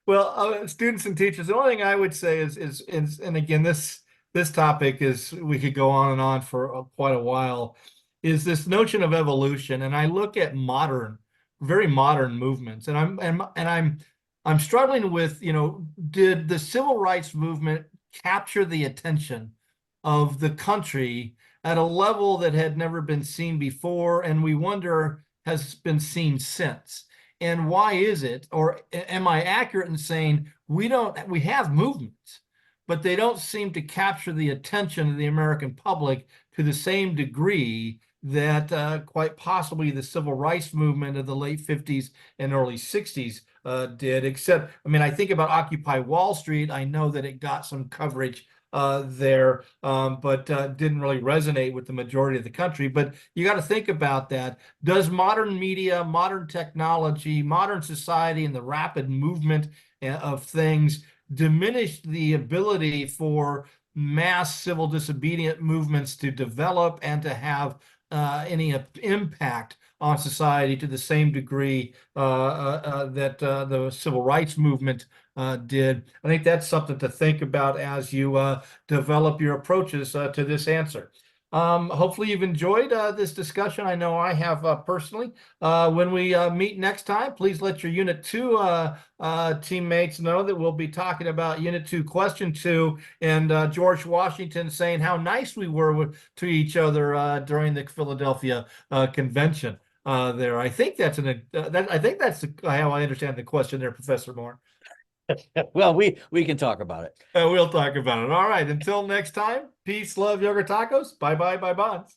Speaker 1: Well, students and teachers, the only thing I would say is and again, this topic is, we could go on and on for quite a while, is this notion of evolution. And I look at very modern movements, and I'm struggling with, did the civil rights movement capture the attention of the country at a level that had never been seen before, and we wonder has been seen since? And why is it, or am I accurate in saying we have movements, but they don't seem to capture the attention of the American public to the same degree that quite possibly the civil rights movement of the late 50s and early 60s did? Except, I mean, I think about Occupy Wall Street. I know that it got some coverage there, but didn't really resonate with the majority of the country. But you got to think about that. Does modern media, modern technology, modern society, and the rapid movement of things diminish the ability for mass civil disobedient movements to develop and to have any impact on society to the same degree that the civil rights movement did? I think that's something to think about as you develop your approaches to this answer. Hopefully you've enjoyed this discussion. I know I have personally. When we meet next time, please let your Unit 2 teammates know that we'll be talking about Unit 2, Question 2, and George Washington saying how nice we were to each other during the Philadelphia Convention there. I think that's how I understand the question there, Professor Moore.
Speaker 3: Well, we can talk about it.
Speaker 1: We'll talk about it. All right. Until next time, peace, love, yogurt tacos. Bye-bye, bye bonds.